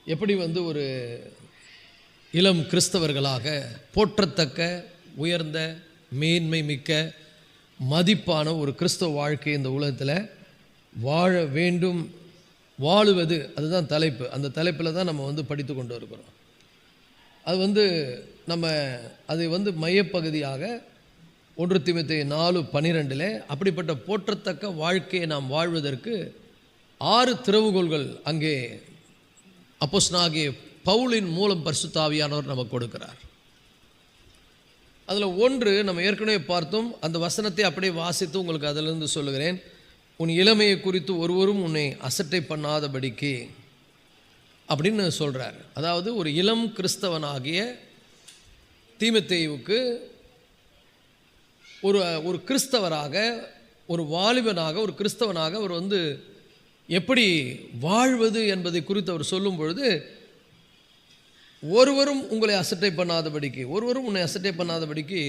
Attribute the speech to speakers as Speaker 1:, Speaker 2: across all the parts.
Speaker 1: எப்படி ஒரு இளம் கிறிஸ்தவர்களாக போற்றத்தக்க உயர்ந்த மேன்மை மிக்க மதிப்பான ஒரு கிறிஸ்தவ வாழ்க்கை இந்த உலகத்தில் வாழ வேண்டும், வாழுவது, அதுதான் தலைப்பு. அந்த தலைப்பில் தான் நம்ம படித்து கொண்டு இருக்கிறோம். அது நம்ம அதை மையப்பகுதியாக 1 தீமோத்தேயு 4:12 அப்படிப்பட்ட போற்றத்தக்க வாழ்க்கையை நாம் வாழ்வதற்கு 6 திறவுகோல்கள் அங்கே அப்போஸ்தலனாகிய பவுலின் மூலம் பரிசுத்த ஆவியானவர் நமக்கு கொடுக்கிறார். அதில் ஒன்று நம்ம ஏற்கனவே பார்த்தோம். அந்த வசனத்தை அப்படியே வாசித்து உங்களுக்கு அதிலிருந்து சொல்லுகிறேன். உன் இளமையை குறித்து ஒருவரும் உன்னை அசட்டை பண்ணாதபடிக்கு அப்படின்னு சொல்கிறார். அதாவது ஒரு இளம் கிறிஸ்தவனாகிய தீமோத்தேயுவுக்கு ஒரு கிறிஸ்தவராக, ஒரு வாலிபனாக, ஒரு கிறிஸ்தவனாக அவர் எப்படி வாழ்வது என்பதை குறித்து அவர் சொல்லும் பொழுது, ஒருவரும் உங்களை அசட்டை பண்ணாதபடிக்கு, ஒருவரும் உன்னை அசட்டை பண்ணாதபடிக்கு,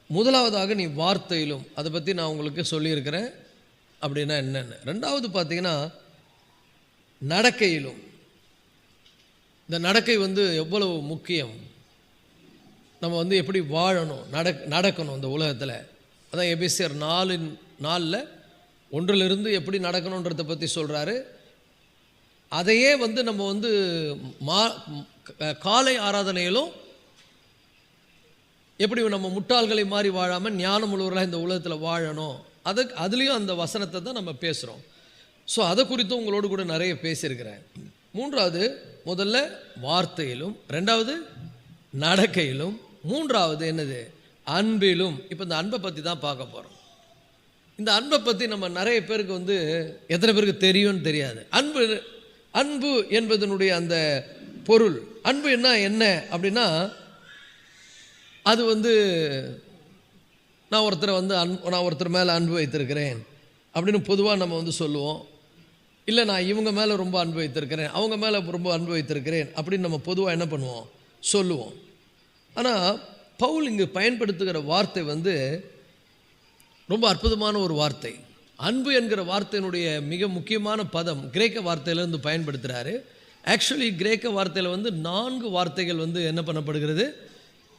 Speaker 1: முதலாவதாக நீ வார்த்தையிலும், அதை பற்றி நான் உங்களுக்கு சொல்லியிருக்கிறேன் அப்படின்னா என்னென்னு. ரெண்டாவது பார்த்தீங்கன்னா நடக்கையிலும். இந்த நடக்கை எவ்வளவு முக்கியம், நம்ம எப்படி வாழணும், நடக்கணும் இந்த உலகத்தில். அதான் எபேசியர் 4:4 1 எப்படி நடக்கணுன்றதை பற்றி சொல்கிறாரு. அதையே நம்ம காலை ஆராதனையிலும் எப்படி நம்ம முட்டாள்களை மாதிரி வாழாமல் ஞானம் உள்ளவர்களாக இந்த உலகத்தில் வாழணும், அதுலேயும் அந்த வசனத்தை தான் நம்ம பேசுகிறோம். ஸோ அதை குறித்தும் உங்களோடு கூட நிறைய பேசியிருக்கிறேன். மூன்றாவது, முதல்ல வார்த்தையிலும், ரெண்டாவது நடக்கையிலும், மூன்றாவது என்னது, அன்பிலும். இப்போ இந்த அன்பை பற்றி தான் பார்க்க போகிறோம். இந்த அன்பை பற்றி நம்ம நிறைய பேருக்கு எத்தனை பேருக்கு தெரியும்னு தெரியாது. அன்பு என்பதனுடைய அந்த பொருள், அன்பு என்ன அப்படின்னா, அது நான் ஒருத்தர் மேலே அன்பு வைத்திருக்கிறேன் அப்படின்னு பொதுவாக நம்ம சொல்லுவோம். இல்லை, நான் இவங்க மேலே ரொம்ப அன்பு வைத்திருக்கிறேன், அவங்க மேலே ரொம்ப அன்பு வைத்திருக்கிறேன் அப்படின்னு நம்ம பொதுவாக என்ன பண்ணுவோம், சொல்லுவோம். ஆனால் பவுல் இங்கு பயன்படுத்துகிற வார்த்தை ரொம்ப அற்புதமான ஒரு வார்த்தை. அன்பு என்கிற வார்த்தையினுடைய மிக முக்கியமான பதம் கிரேக்க வார்த்தையிலேருந்து பயன்படுத்துகிறாரு. ஆக்சுவலி கிரேக்க வார்த்தையில் 4 வார்த்தைகள் என்ன பண்ணப்படுகிறது,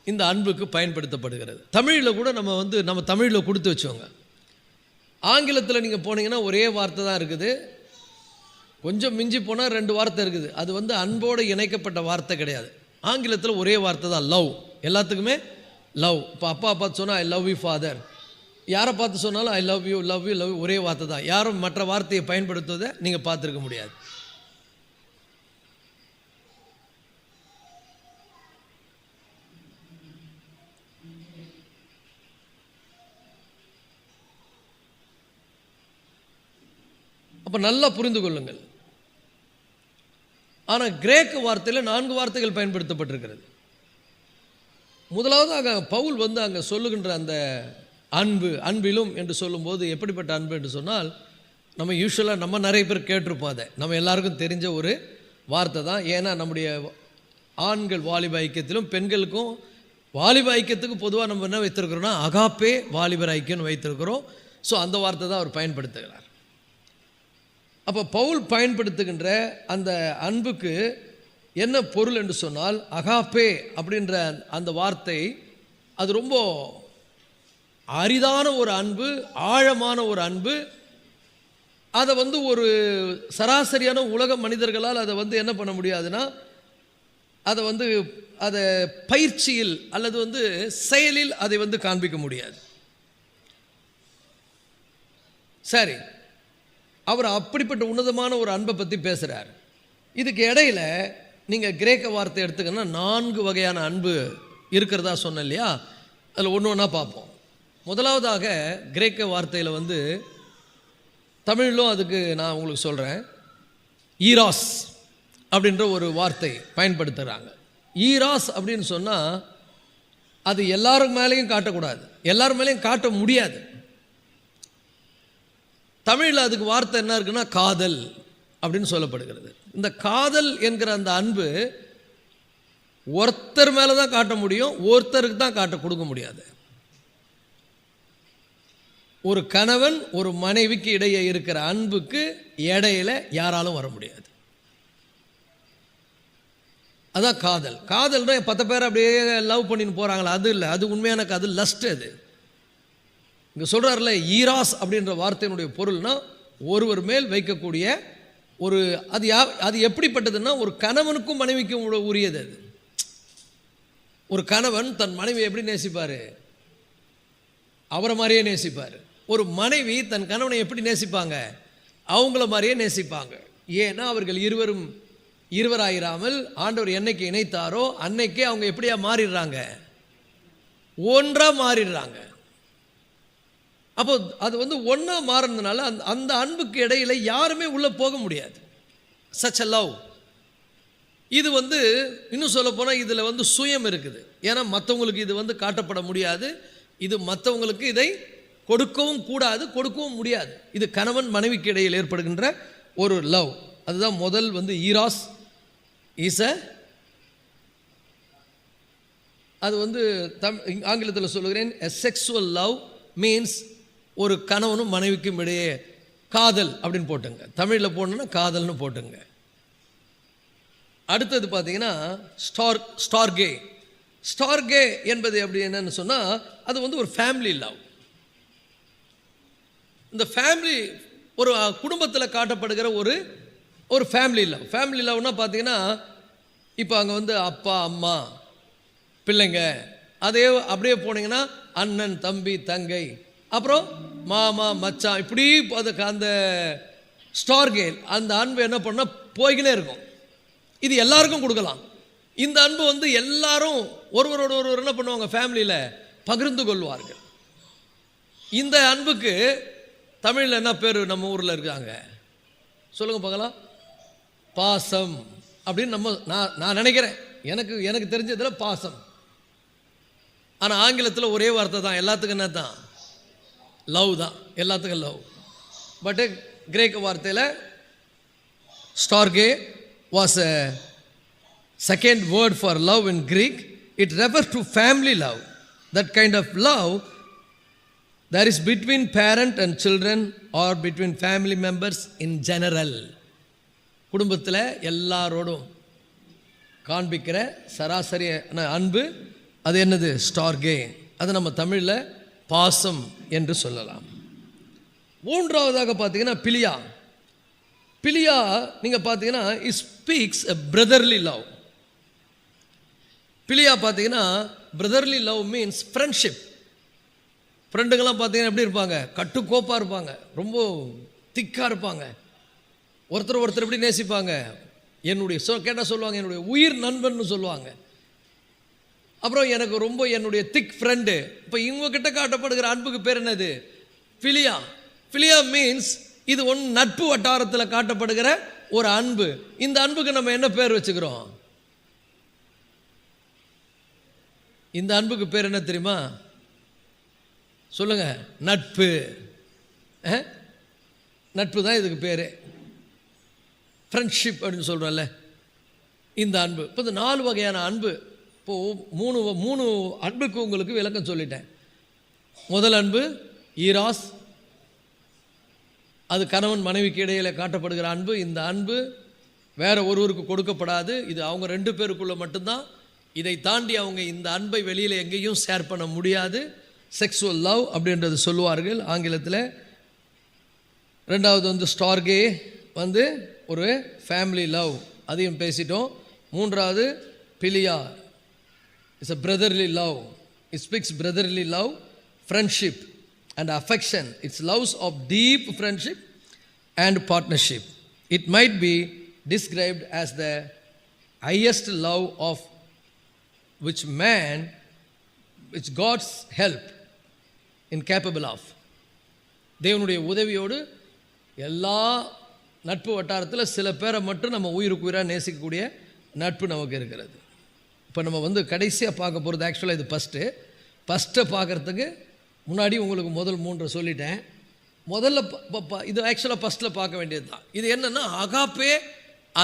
Speaker 1: இந்த அன்புக்கு பயன்படுத்தப்படுகிறது. தமிழில் கூட நம்ம தமிழில் கொடுத்து வச்சோங்க. ஆங்கிலத்தில் நீங்கள் போனீங்கன்னா ஒரே வார்த்தை தான் இருக்குது. கொஞ்சம் மிஞ்சி போனால் 2 வார்த்தை இருக்குது. அது அன்போடு இணைக்கப்பட்ட வார்த்தை கிடையாது. ஆங்கிலத்தில் ஒரே வார்த்தை தான், லவ். எல்லாத்துக்குமே லவ். இப்போ அப்பா பார்த்து சொன்னால் ஐ லவ் யூ ஃபாதர், யாரை பார்த்து சொன்னாலும் I love you love you love you, ஒரே வார்த்தை தான். யாரும் மற்ற வார்த்தையை பயன்படுத்துவதை நீங்கள் பார்த்துருக்க முடியாது. அப்போ நல்லா புரிந்து கொள்ளுங்கள். ஆனால் கிரேக்க வார்த்தையில் 4 வார்த்தைகள் பயன்படுத்தப்பட்டிருக்கிறது. முதலாவது பவுல் அங்கே சொல்லுகின்ற அந்த அன்பிலும் என்று சொல்லும்போது எப்படிப்பட்ட அன்பு என்று சொன்னால், நம்ம யூஸ்வலாக நம்ம நிறைய பேர் கேட்டிருப்போம். அதை நம்ம எல்லாருக்கும் தெரிஞ்ச ஒரு வார்த்தை தான். ஏன்னா நம்முடைய ஆண்கள் வாலிப ஐக்கியத்திலும் பெண்களுக்கும் வாலிப ஐக்கியத்துக்கு பொதுவாக நம்ம என்ன வைத்திருக்கிறோம்னா அகாப்பே வாலிபர் ஐக்கியம்னு வைத்திருக்கிறோம். ஸோ அந்த வார்த்தை தான் அவர் பயன்படுத்துகிறார். அப்போ பவுல் பயன்படுத்துகின்ற அந்த அன்புக்கு என்ன பொருள் என்று சொன்னால், அகாப்பே அப்படின்ற அந்த வார்த்தை அது ரொம்ப அரிதான ஒரு அன்பு, ஆழமான ஒரு அன்பு. அதை ஒரு சராசரியான உலக மனிதர்களால் அதை என்ன பண்ண முடியாதுன்னா, அதை பயிற்சியில் அல்லது செயலில் அதை காண்பிக்க முடியாது. சரி, அவர் அப்படிப்பட்ட உன்னதமான ஒரு அன்பை பற்றி பேசுகிறார். இதுக்கு இடையில நீங்கள் கிரேக்க வார்த்தை எடுத்துக்கன்னா 4 வகையான அன்பு இருக்கிறதா சொன்னேன் இல்லையா? அதில் ஒன்று ஒன்றா பார்ப்போம். முதலாவதாக கிரேக்க வார்த்தையில் தமிழிலும் அதுக்கு நான் உங்களுக்கு சொல்கிறேன், ஈராஸ் அப்படின்ற ஒரு வார்த்தை பயன்படுத்துகிறாங்க. ஈராஸ் அப்படின்னு சொன்னால் அது எல்லாரும் மேலேயும் காட்டக்கூடாது, எல்லாரும் மேலேயும் காட்ட முடியாது. தமிழில் அதுக்கு வார்த்தை என்ன இருக்குன்னா காதல் அப்படின்னு சொல்லப்படுகிறது. இந்த காதல் என்கிற அந்த அன்பு ஒருத்தர் மேலே தான் காட்ட முடியும், ஒருத்தருக்கு தான் கொடுக்க முடியாது. ஒரு கணவன் ஒரு மனைவிக்கு இடையே இருக்கிற அன்புக்கு இடையில யாராலும் வர முடியாது. அதான் காதல். காதல்னா 10 பேர் அப்படியே லவ் பண்ணின்னு போகிறாங்களா, அது இல்லை. அது உண்மையான காதல், லஸ்ட். அது இங்கே சொல்கிறார்ல, ஈராஸ் அப்படின்ற வார்த்தையினுடைய பொருள்னா ஒருவர் மேல் வைக்கக்கூடிய ஒரு அது எப்படிப்பட்டதுன்னா ஒரு கணவனுக்கும் மனைவிக்கும் உரியது. அது ஒரு கணவன் தன் மனைவியை எப்படி நேசிப்பார்? அவரை மாதிரியே நேசிப்பார். ஒரு மனைவி தன் கணவனை எப்படி நேசிப்பாங்க? அவங்கள மாதிரியே நேசிப்பாங்க. ஏன்னா அவர்கள் இருவராயிராமல் ஆண்டவர் என்னைக்கு இணைத்தாரோ அன்னைக்கே அவங்க எப்படியா மாறிடுறாங்க? ஒன்றா மாறிடுறாங்க. அப்போ அது ஒன்றா மாறினதுனால அந்த அன்புக்கு இடையில யாருமே உள்ளே போக முடியாது. Such a love. இது இன்னும் சொல்ல போனால் இதில் சுயம் இருக்குது. ஏன்னா மற்றவங்களுக்கு இது காட்டப்பட முடியாது. இது மற்றவங்களுக்கு இதை கொடுக்கவும் கூடாது, கொடுக்கவும் முடியாது. இது கணவன் மனைவிக்கு இடையில் ஏற்படுகின்ற ஒரு லவ். அதுதான் முதல் ஈராஸ் இஸ் அது ஆங்கிலத்தில் சொல்லுகிறேன், எ செக்ஸுவல் லவ் மீன்ஸ் ஒரு கணவனும் மனைவிக்கும் இடையே காதல் அப்படின்னு போட்டுங்க. தமிழில் போடணுன்னா காதல்னு போட்டுங்க. அடுத்தது பார்த்தீங்கன்னா ஸ்டார்கே. ஸ்டார்கே என்பது எப்படி என்னன்னு சொன்னால் அது ஒரு ஃபேமிலி லவ். இந்த ஃபேமிலி ஒரு குடும்பத்தில் காட்டப்படுகிற ஒரு ஃபேமிலி லவ். ஃபேமிலி லவ்னா பார்த்தீங்கன்னா இப்போ அங்கே அப்பா அம்மா பிள்ளைங்க, அதே அப்படியே போனீங்கன்னா அண்ணன் தம்பி தங்கை, அப்புறம் மாமா மச்சான், இப்படி அதுக்கு அந்த ஸ்டார்கேல் அந்த அன்பு என்ன பண்ணால் போய்கினே இருக்கும். இது எல்லாருக்கும் கொடுக்கலாம். இந்த அன்பு எல்லாரும் ஒருவரோட ஒருவர் என்ன பண்ணுவாங்க, ஃபேமிலியில் பகிர்ந்து கொள்வார்கள். இந்த அன்புக்கு தமிழில் என்ன பேர் நம்ம ஊரில் இருக்காங்க சொல்லுங்க பார்க்கலாம்? பாசம் அப்படின்னு நான் நினைக்கிறேன். எனக்கு தெரிஞ்சதில் பாசம். ஆனால் ஆங்கிலத்தில் ஒரே வார்த்தை தான் எல்லாத்துக்கும், என்ன தான்? லவ் தான். எல்லாத்துக்கும் லவ். பட்டு கிரேக்க வார்த்தையில் ஸ்டார்கே was a second word for love in Greek. It refers to family love. That kind of love that is between parent and children or between family members in general. குடும்பத்தில் எல்லாரோடும் காண்பிக்கிற சராசரி அன்பு அது என்னது? ஸ்டார்கே. அது நம்ம தமிழில் பாசம் என்று சொல்லலாம். மூன்றாவதாக பார்த்தீங்கன்னா பிலியா. பிலியா நீங்கள் பார்த்தீங்கன்னா it speaks a brotherly love. Philia பார்த்தீங்கன்னா பிரதர்லி லவ் மீன்ஸ் ஃப்ரெண்ட்ஷிப். ஃப்ரெண்டுங்கெல்லாம் பார்த்தீங்கன்னா எப்படி இருப்பாங்க? கட்டுக்கோப்பாக இருப்பாங்க, ரொம்ப திக்காக இருப்பாங்க. ஒருத்தர் எப்படி நேசிப்பாங்க? கேட்டால் சொல்லுவாங்க என்னுடைய உயிர் நண்பன் சொல்லுவாங்க. அப்புறம் எனக்கு ரொம்ப என்னுடைய திக் ஃப்ரெண்டு. இப்போ இவங்ககிட்ட காட்டப்படுகிற அன்புக்கு பேர் என்னது? பிலியா. பிலியா மீன்ஸ் இது நட்பு வட்டாரத்தில் காட்டப்படுகிற ஒரு அன்பு. இந்த அன்புக்கு நம்ம என்ன பேர் வச்சுக்கிறோம்? இந்த அன்புக்கு பேர் என்ன தெரியுமா? சொல்லுங்க. நட்பு. நட்பு தான் இதுக்கு பேர். ஃப்ரெண்ட்ஷிப் அப்படின்னு சொல்கிறோம்ல, இந்த அன்பு. இப்போ இந்த 4 வகையான அன்பு. இப்போது மூணு அன்புக்கு உங்களுக்கு விளக்கம் சொல்லிட்டேன். முதல் அன்பு ஈராஸ், அது கணவன் மனைவிக்கு இடையில் காட்டப்படுகிற அன்பு. இந்த அன்பு வேற ஒருவருக்கு கொடுக்கப்படாது. இது அவங்க 2 பேருக்குள்ள மட்டும்தான். இதை தாண்டி அவங்க இந்த அன்பை வெளியில் எங்கேயும் ஷேர் பண்ண முடியாது. செக்ஸுவல் லவ் அப்படின்றது சொல்லுவார்கள் ஆங்கிலத்தில். ரெண்டாவது ஸ்டார்கே ஒரு ஃபேமிலி லவ், அதையும் பேசிட்டோம். மூன்றாவது பிலியா is a brotherly love. It speaks brotherly love, friendship and affection. It's loves of deep friendship and partnership. It might be described as the highest love of which God's help incapable of. தேவனுடைய உதவியோடு எல்லா நட்பு வட்டாரத்தில் சில பேரை மட்டும் நம்ம உயிருக்கு உயிராக நேசிக்கக்கூடிய நட்பு நமக்கு இருக்கிறது. இப்போ நம்ம கடைசியாக பார்க்க போகிறது ஆக்சுவலாக இது ஃபஸ்ட்டை பார்க்குறதுக்கு முன்னாடி உங்களுக்கு முதல் 3 சொல்லிட்டேன். முதல்ல இது ஆக்சுவலாக ஃபஸ்ட்டில் பார்க்க வேண்டியது தான். இது என்னென்னா அகாப்பே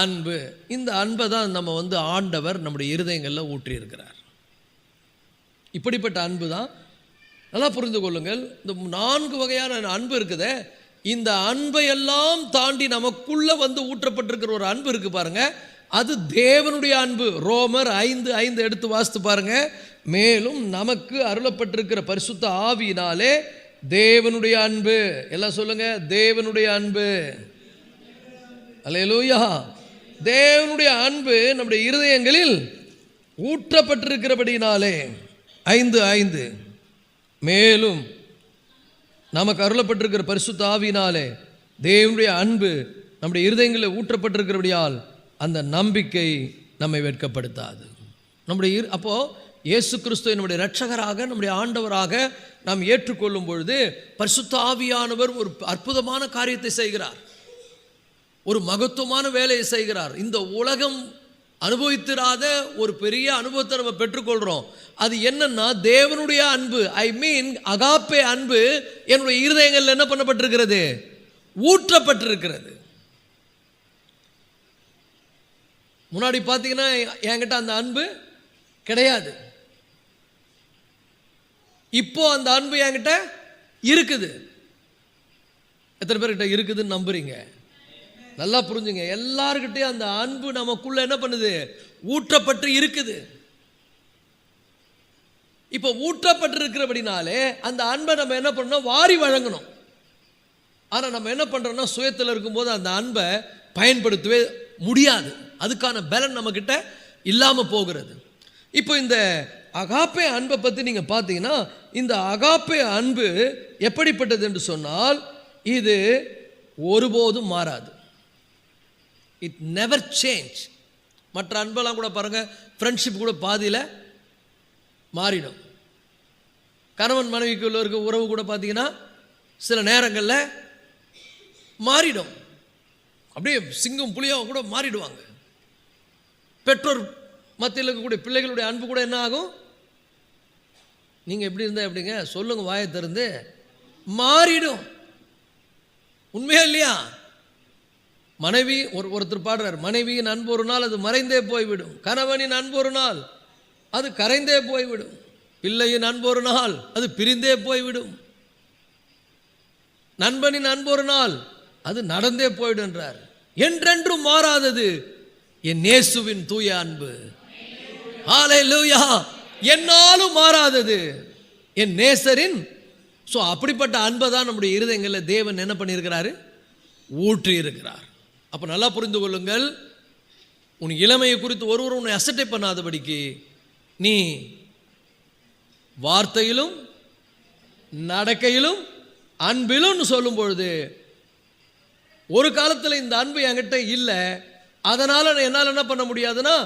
Speaker 1: அன்பு. இந்த அன்பை தான் நம்ம ஆண்டவர் நம்முடைய இருதயங்களில் ஊற்றியிருக்கிறார். இப்படிப்பட்ட அன்பு தான் நல்லா புரிந்து கொள்ளுங்கள். இந்த 4 வகையான அன்பு இருக்குதே, இந்த அன்பை எல்லாம் தாண்டி நமக்குள்ள வந்து ஊற்றப்பட்டிருக்கிற ஒரு அன்பு இருக்கு பாருங்க, அது தேவனுடைய அன்பு. ரோமர் 5:5 எடுத்து வாசித்து பாருங்க. மேலும் நமக்கு அருளப்பட்டிருக்கிற பரிசுத்த ஆவியினாலே தேவனுடைய அன்பு, எல்லாம் சொல்லுங்க, தேவனுடைய அன்பு. அல்லேலூயா. தேவனுடைய அன்பு நம்முடைய இருதயங்களில் ஊற்றப்பட்டிருக்கிறபடினாலே 5:5 மேலும் நமக்கு அருளப்பட்டிருக்கிற பரிசுத்த ஆவியினாலே தேவனுடைய அன்பு நம்முடைய இருதயங்களில் ஊற்றப்பட்டிருக்கிறபடியால் அந்த நம்பிக்கை நம்மை வெட்கப்படுத்தாது. அப்போ இயேசு கிறிஸ்துவை நம்முடைய இரட்சகராக நம்முடைய ஆண்டவராக நாம் ஏற்றுக்கொள்ளும் பொழுது பரிசுத்த ஆவியானவர் ஒரு அற்புதமான காரியத்தை செய்கிறார், ஒரு மகத்துவமான வேலையை செய்கிறார். இந்த உலகம் அனுபவித்திராத ஒரு பெரிய அனுபவத்தை நம்ம பெற்றுக்கொள்கிறோம். அது என்னன்னா தேவனுடைய அன்பு, ஐ மீன் அகாப்பே அன்பு என்னுடைய இருதயங்கள் என்ன பண்ணப்பட்டிருக்கிறது, ஊற்றப்பட்டிருக்கிறது. முன்னாடி பார்த்தீங்கன்னா என்கிட்ட அந்த அன்பு கிடையாது, இப்போ அந்த அன்பு என்கிட்ட இருக்குது. எத்தனை பேர்கிட்ட இருக்குதுன்னு நம்புறீங்க? நல்லா புரிஞ்சுங்க, எல்லாருக்கிட்டையும் அந்த அன்பு நமக்குள்ள என்ன பண்ணுது, ஊற்றப்பட்டு இருக்குது. இப்போ ஊற்றப்பட்டிருக்கிறபடினாலே அந்த அன்பை நம்ம என்ன பண்ணணும், வாரி வழங்கணும். ஆனால் நம்ம என்ன பண்ணுறோம்னா சுயத்தில் இருக்கும்போது அந்த அன்பை பயன்படுத்தவே முடியாது, அதுக்கான பலன் நம்மக்கிட்ட இல்லாமல் போகிறது. இப்போ இந்த அகாப்பே அன்பை பற்றி நீங்கள் பார்த்தீங்கன்னா, இந்த அகாப்பே அன்பு எப்படிப்பட்டது என்று சொன்னால் இது ஒருபோதும் மாறாது. It never change. மற்ற அன்பெல்லாம் கூட பாருங்கள், ஃப்ரெண்ட்ஷிப் கூட பாதியில் மாறிடும். கணவன் மனைவிக்குள்ள இருக்க உறவு கூட பார்த்தீங்கன்னா சில நேரங்களில் மாறிடும், அப்படியே சிங்கம் புலியாக கூட மாறிடுவாங்க. பெற்றோர் மத்தியில் இருக்கக்கூடிய பிள்ளைகளுடைய அன்பு கூட என்ன ஆகும், நீங்கள் எப்படி இருந்தால் எப்படிங்க சொல்லுங்கள், வாயை திறந்து, மாறிடும். உண்மையா இல்லையா? மனைவி ஒருத்தர் பாடுறார், மனைவியின் அன்பு ஒரு நாள் அது மறைந்தே போய்விடும், கணவனின் அன்பு ஒரு நாள் அது கரைந்தே போய்விடும், பிள்ளையின் அன்பு ஒரு நாள் அது பிரிந்தே போய்விடும், நண்பனின் அன்பு ஒரு நாள் அது நடந்தே போய்விடும் என்றார். என்றென்றும் மாறாதது என் இயேசுவின் தூய அன்பு. ஹல்லேலூயா. என்னாலும் மாறாதது என் நேசரின். ஸோ அப்படிப்பட்ட அன்பை தான் நம்முடைய இருதயங்களில் தேவன் என்ன பண்ணியிருக்கிறாரு, ஊற்றி இருக்கிறார். அப்போ நல்லா புரிந்து கொள்ளுங்கள், உன் இளமையை குறித்து ஒருவர் உன்னை அசட்டை பண்ணாதபடிக்கு நீ வார்த்தையிலும் நடக்கையிலும் அன்பிலும் சொல்லும் பொழுது, ஒரு காலத்தில் இந்த அன்பு என்கிட்ட இல்லை, அதனால் என்னால் என்ன பண்ண முடியாதுன்னா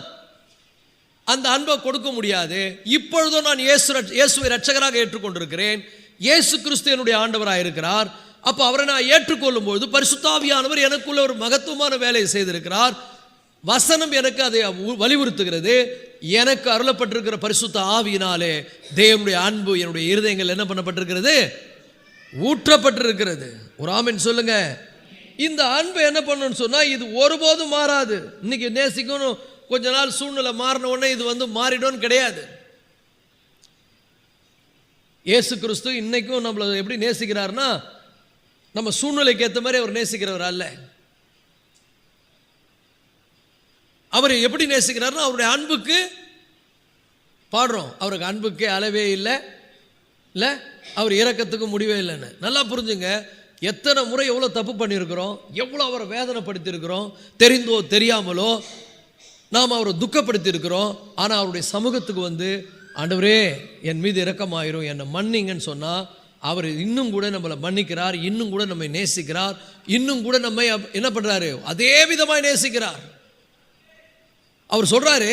Speaker 1: அந்த அன்பை கொடுக்க முடியாது. இப்பொழுதும் நான் இயேசுவை இரட்சகராக ஏற்றுக்கொண்டிருக்கிறேன், இயேசு கிறிஸ்து என்னுடைய ஆண்டவராக இருக்கிறார். அப்போ அவரை நான் ஏற்றுக்கொள்ளும் பொழுது பரிசுத்த ஆவியானவர் எனக்குள்ள ஒரு மகத்துவமான வேலையை செய்திருக்கிறார். வசனம் எனக்கு அதை வலியுறுத்துகிறது. எனக்கு அருளப்பட்டிருக்கிற பரிசுத்த ஆவியினாலே தேவனுடைய அன்பு என்னுடைய இருதயங்கள் என்ன பண்ணப்பட்டிருக்கிறது, ஊற்றப்பட்டிருக்கிறது. ஒரு ஆமென் சொல்லுங்க. இந்த அன்பு என்ன பண்ணணும்னு சொன்னால் இது ஒருபோதும் மாறாது. இன்னைக்கு நேசிக்கணும், கொஞ்ச நாள் சூழ்நிலை மாறின உடனே இது வந்து மாறிடும் கிடையாது. இயேசு கிறிஸ்து இன்னைக்கும் நம்மளை எப்படி நேசிக்கிறார்னா, நம்ம சூழ்நிலைக்கு ஏற்ற மாதிரி அவர் நேசிக்கிறவர் அல்ல. அவர் எப்படி நேசிக்கிறார்னா அவருடைய அன்புக்கு பாடுறோம், அவருக்கு அன்புக்கே அளவே இல்லை, இல்லை அவர் இரக்கத்துக்கு முடிவே இல்லைன்னு. நல்லா புரிஞ்சுங்க, எத்தனை முறை எவ்வளோ தப்பு பண்ணியிருக்கிறோம், எவ்வளோ அவரை வேதனைப்படுத்தியிருக்கிறோம், தெரிந்தோ தெரியாமலோ நாம் அவரை துக்கப்படுத்தி இருக்கிறோம். ஆனால் அவருடைய சமூகத்துக்கு வந்து ஆண்டவரே என் மீது இரக்கமாயிரும், என்னை மன்னிங்கன்னு சொன்னால் அவர் இன்னும் கூட நம்மளை மன்னிக்கிறார், இன்னும் கூட நம்மை நேசிக்கிறார், இன்னும் கூட நம்மை என்ன பண்ணுறாரு, அதே விதமாய் நேசிக்கிறார். அவர் சொல்கிறாரு,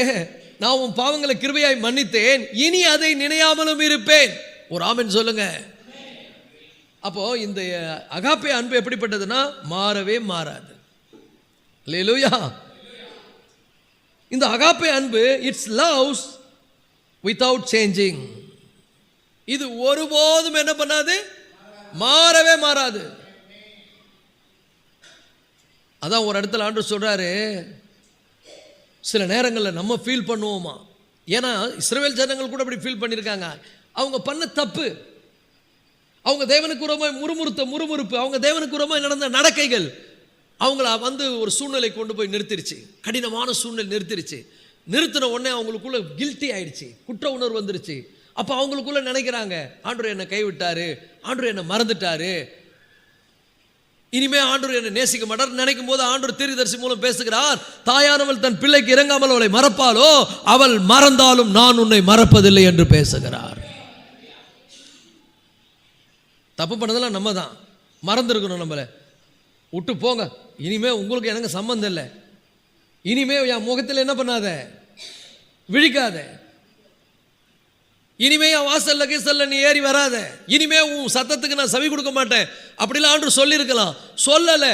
Speaker 1: நான் உன் பாவங்களை கிருபையாய் மன்னித்தேன், இனி அதை நினையாமலும் இருப்பேன். ஒரு ஆமென் சொல்லுங்க. அப்போ இந்த அகாப்பே அன்பு எப்படிப்பட்டதுன்னா மாறவே மாறாது. அல்லேலூயா. இந்த அகாப்பே அன்பு இட்ஸ் லவ்ஸ் வித்தவுட் சேஞ்சிங். இது ஒருபோதும் என்ன பண்ணாது, மாறவே மாறாது. அதான் ஒரு இடத்துல ஆண்டவர் சொல்றாரு, சில நேரங்களில் நம்ம ஃபீல் பண்ணுவோமா, ஏன்னா இஸ்ரவேல் ஜனங்கள் கூட அப்படி ஃபீல் பண்ணியிருக்காங்க. அவங்க பண்ண தப்பு, அவங்க தேவனுக்கு உரமாய் முறுமுறுப்பு, அவங்க தேவனுக்கு உரமாய் நடந்த நடக்கைகள் அவங்கள வந்து ஒரு சூழ்நிலை கொண்டு போய் நிறுத்திருச்சு. கடினமான சூழ்நிலை நிறுத்திருச்சு. நிறுத்தின உடனே அவங்களுக்குள்ள கில்ட்டி ஆயிடுச்சு, குற்ற உணர்வு வந்துருச்சு. அப்போ அவங்களுக்குள்ள நினைக்கிறாங்க, ஆண்டவர் என்னை கைவிட்டாரு, ஆண்டவர் என்னை மறந்துட்டாரு, இனிமே ஆண்டவர் என்னை நேசிக்க மாட்டார் நினைக்கும் போது ஆண்டவர் தீர்க்கதரிசி மூலம் பேசுகிறார், தாயானவள் தன் பிள்ளைக்கு இறங்காமல் அவளை மறப்பாளோ, அவள் மறந்தாலும் நான் உன்னை மறப்பதில்லை என்று பேசுகிறார். தப்பு பண்ணதெல்லாம் நம்ம தான், மறந்துருக்கணும். நம்மளை விட்டு போங்க, இனிமே உங்களுக்கு எனக்கு சம்பந்தம் இல்லை, இனிமே என் முகத்தில் என்ன பண்ணாத, விழிக்காத, இனிமே என் வாசல்ல கீசல்ல நீ ஏறி வராத, இனிமே உன் சத்தத்துக்கு நான் செவி கொடுக்க மாட்டேன் அப்படிலாம் ஆண்டு சொல்லியிருக்கலாம். சொல்லல.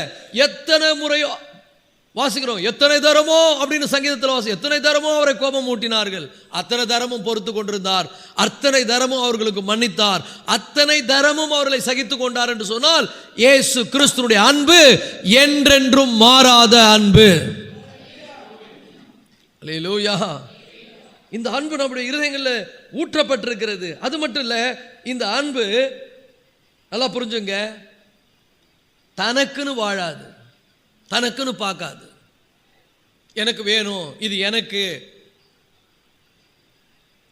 Speaker 1: எத்தனை முறையோ வாசிக்கிறோம், எத்தனை தரமோ அப்படின்னு சங்கீதத்தில் வாசி, எத்தனை தரமோ அவரை கோபம் ஊட்டினார்கள், அத்தனை தரமும் பொறுத்து கொண்டிருந்தார், அத்தனை தரமும் அவர்களுக்கு மன்னித்தார், அத்தனை தரமும் அவர்களை சகித்து கொண்டார் என்று சொன்னால் இயேசு கிறிஸ்துவினுடைய அன்பு என்றென்றும் மாறாத அன்பு. அல்லேலூயா. இந்த அன்பு நம்முடைய இருதயங்களில் ஊற்றப்பட்டிருக்கிறது. அது மட்டும் இல்லை, இந்த அன்பு நல்லா புரிஞ்சுங்க, தனக்குன்னு வாழாது, தனக்குன்னு பார்க்காது. எனக்கு வேணும், இது எனக்கு.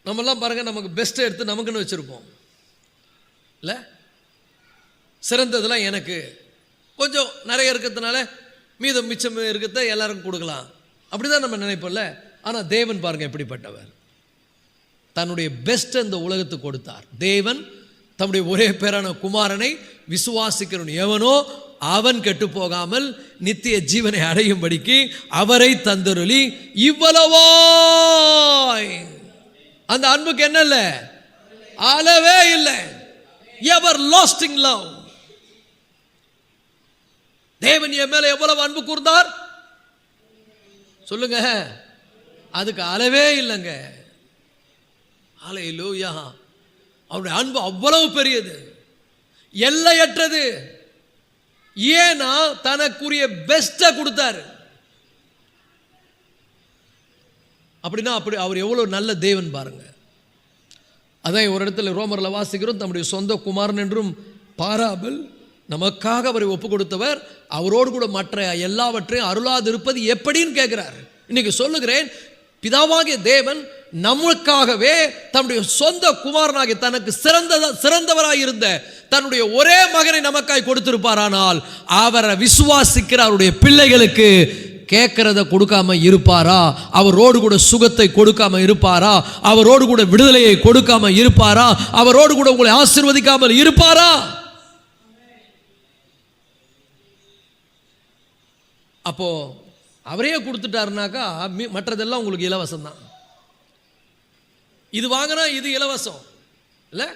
Speaker 1: நம்மெல்லாம் பாருங்க, நமக்கு பெஸ்ட்டை எடுத்து நமக்குன்னு வச்சுருப்போம் இல்லை, சிறந்ததெல்லாம் எனக்கு, கொஞ்சம் நிறைய இருக்கிறதுனால மீதம் மிச்சம் இருக்கிறத எல்லாருக்கும் கொடுக்கலாம், அப்படிதான் நம்ம நினைப்போம்ல. ஆனால் தேவன் பாருங்க எப்படிப்பட்டவர், தன்னுடைய பெஸ்ட் இந்த உலகத்துக்கு கொடுத்தார். தேவன் தம்முடைய ஒரே பேரான குமாரனை விசுவாசிக்கிறவன் எவனோ அவன் கெட்டு போகாமல் நித்திய ஜீவனை அடையும்படிக்கு அவரை தந்தருளி இவ்வளவாய். அந்த அன்புக்கு என்ன இல்லை, அளவே இல்லை. எவர் லாஸ்டிங் லவ். தேவன் என் மேல எவ்வளவு அன்பு கூர்ந்தார் சொல்லுங்க, அதுக்கு அளவே இல்லைங்க. அல்லேலூயா. அவருடைய அன்பு அவ்வளவு பெரியது, எல்லையற்றது. ஏன்னா தனக்குரிய பெஸ்ட்டை கொடுத்தாரு. அப்படின்னா அப்படி அவர் எவ்வளவு நல்ல தேவன் பாருங்க. அதான் ஒரு இடத்துல ரோமர்ல வாசிக்கிறோம், தம்முடைய சொந்த குமாரன் என்றும் பாராமல் நமக்காக அவரை ஒப்பு கொடுத்தவர் அவரோடு கூட மற்ற எல்லாவற்றையும் அருளாது இருப்பது எப்படின்னு கேட்கிறார். இன்னைக்கு சொல்லுகிறேன், பிதாவாகிய தேவன் நமக்காகவே தன்னுடைய சொந்த குமாரனாகிய தனக்கு சிறந்தவராய் இருந்த தன்னுடைய ஒரே மகனை நமக்காய் கொடுத்திருப்பாரானால் அவரை விசுவாசிக்கிற அவருடைய பிள்ளைகளுக்கு கேட்கிறத கொடுக்காம இருப்பாரா? அவரோடு கூட சுகத்தை கொடுக்காம இருப்பாரா? அவரோடு கூட விடுதலையை கொடுக்காம இருப்பாரா? அவரோடு கூட உங்களை ஆசீர்வதிக்காமல் இருப்பாரா? அப்போ அவரையே கொடுத்துட்டாருனாக்கா மற்றதெல்லாம் உங்களுக்கு இலவசம் தான். இது வாங்கினா இது இலவசம் இல்லை,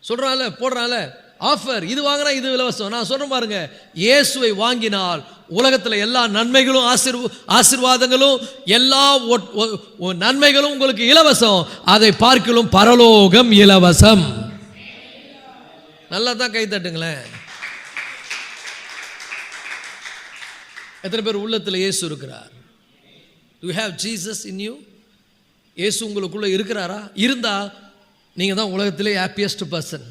Speaker 1: சொல்றான்ல, போடுறான்ல ஆஃபர், இது வாங்கினா இது இலவசம். நான் சொல்றேன் பாருங்க, இயேசுவை வாங்கினால் உலகத்தில் எல்லா நன்மைகளும் ஆசீர்வாதங்களும் எல்லா நன்மைகளும் உங்களுக்கு இலவசம். அதை பார்க்கலும் பரலோகம் இலவசம். நல்லா தான் கை தட்டுங்களேன். எத்தனை பேர் உள்ளத்தில் இயேசு இருக்கிறார்? To have Jesus in you. இயேசு உங்களுக்குள்ள இருக்கிறாரா? இருந்தா நீங்க தான் உலகத்திலே ஹாப்பியஸ்ட் பர்சன்.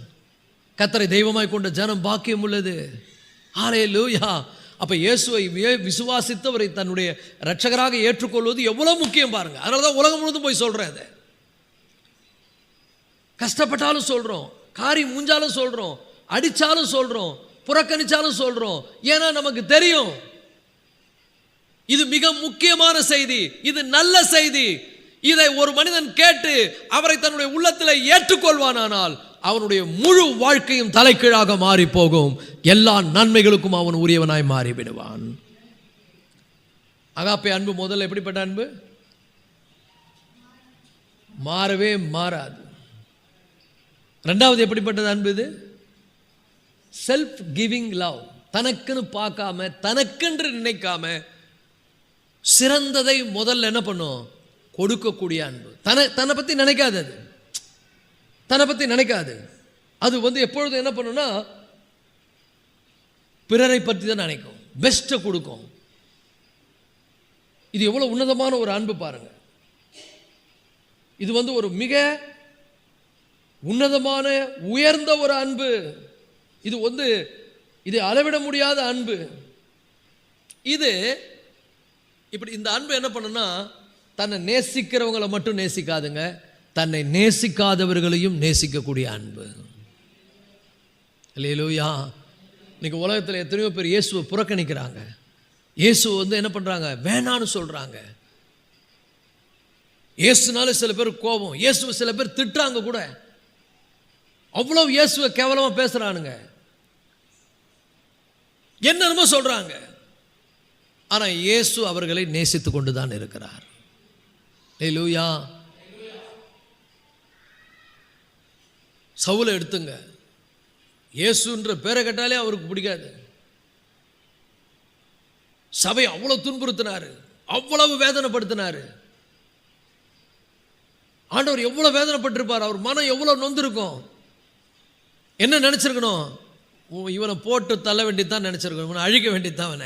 Speaker 1: கர்த்தரை தெய்வமாய் கொண்ட ஜனம் பாக்கியம் உள்ளது. ஹல்லேலூயா. அப்ப இயேசுவை விசுவாசித்தவரை தன்னுடைய இரட்சகராக ஏற்றுக்கொள்வது எவ்வளவு முக்கியம் பாருங்க. அதனால தான் உலகம் முழுவதும் போய் சொல்றேன். அதை கஷ்டப்பட்டாலும் சொல்றோம், காரி மூஞ்சாலும் சொல்றோம், அடிச்சாலும் சொல்றோம், புறக்கணிச்சாலும் சொல்றோம். ஏன்னா நமக்கு தெரியும் இது மிக முக்கியமான செய்தி, இது நல்ல செய்தி. இதை ஒரு மனிதன் கேட்டு அவரை தன்னுடைய உள்ளத்தில் ஏற்றுக்கொள்வானால் அவனுடைய முழு வாழ்க்கையும் தலைகீழாக மாறி போகும். எல்லா நன்மைகளுக்கும் அவன் உரியவனாய் மாறிவிடுவான். அகாப்பே அன்பு முதல்ல எப்படிப்பட்ட அன்பு? மாறவே மாறாது. ரெண்டாவது எப்படிப்பட்டது அன்பு? இது செல்ஃப் கிவிங் லவ். தனக்குன்னு பார்க்காம, தனக்கென்று நினைக்காம சிறந்ததை முதல்ல என்ன பண்ணும்? கொடுக்கக்கூடிய அன்பு. தன்னை பற்றி நினைக்காது, அது தன்னை பற்றி நினைக்காது. அது எப்பொழுதும் என்ன பண்ணுன்னா பிறரை பற்றி தான் நினைக்கும், பெஸ்ட்டை கொடுக்கும். இது எவ்வளோ உன்னதமான ஒரு அன்பு பாருங்க. இது ஒரு மிக உன்னதமான உயர்ந்த ஒரு அன்பு. இது அளவிட முடியாத அன்பு. இது இப்படி இந்த அன்பு என்ன பண்ணுன்னா, தன்னை நேசிக்கிறவங்களை மட்டும் நேசிக்காதுங்க, தன்னை நேசிக்காதவர்களையும் நேசிக்கக்கூடிய அன்பு. அல்லேலூயா. இன்னைக்கு உலகத்தில் எத்தனையோ பேர் இயேசுவை புறக்கணிக்கிறாங்க. இயேசு என்ன பண்ணுறாங்க, வேணான்னு சொல்கிறாங்க. இயேசுனால சில பேர் கோபம், இயேசுவை சில பேர் திட்டுறாங்க கூட. அவ்வளோ இயேசுவை கேவலமாக பேசுகிறானுங்க, என்னென்னமோ சொல்கிறாங்க. ஆனால் இயேசு அவர்களை நேசித்து கொண்டு தான் இருக்கிறார். அல்லேலூயா. சவுலை எடுத்துங்க, இயேசுன்ற பேரை கேட்டாலே அவருக்கு பிடிக்காது. சபை அவ்வளவு துன்புறுத்தினாரு, அவ்வளவு வேதனைப்படுத்தினாரு. ஆண்டவர் எவ்வளவு வேதனைப்பட்டிருப்பார், அவர் மனம் எவ்வளவு நொந்திருக்கும். என்ன நினைச்சிருக்கணும், இவனை போட்டு தள்ள வேண்டியதான் நினைச்சிருக்கணும், இவனை அழிக்க வேண்டியதான்.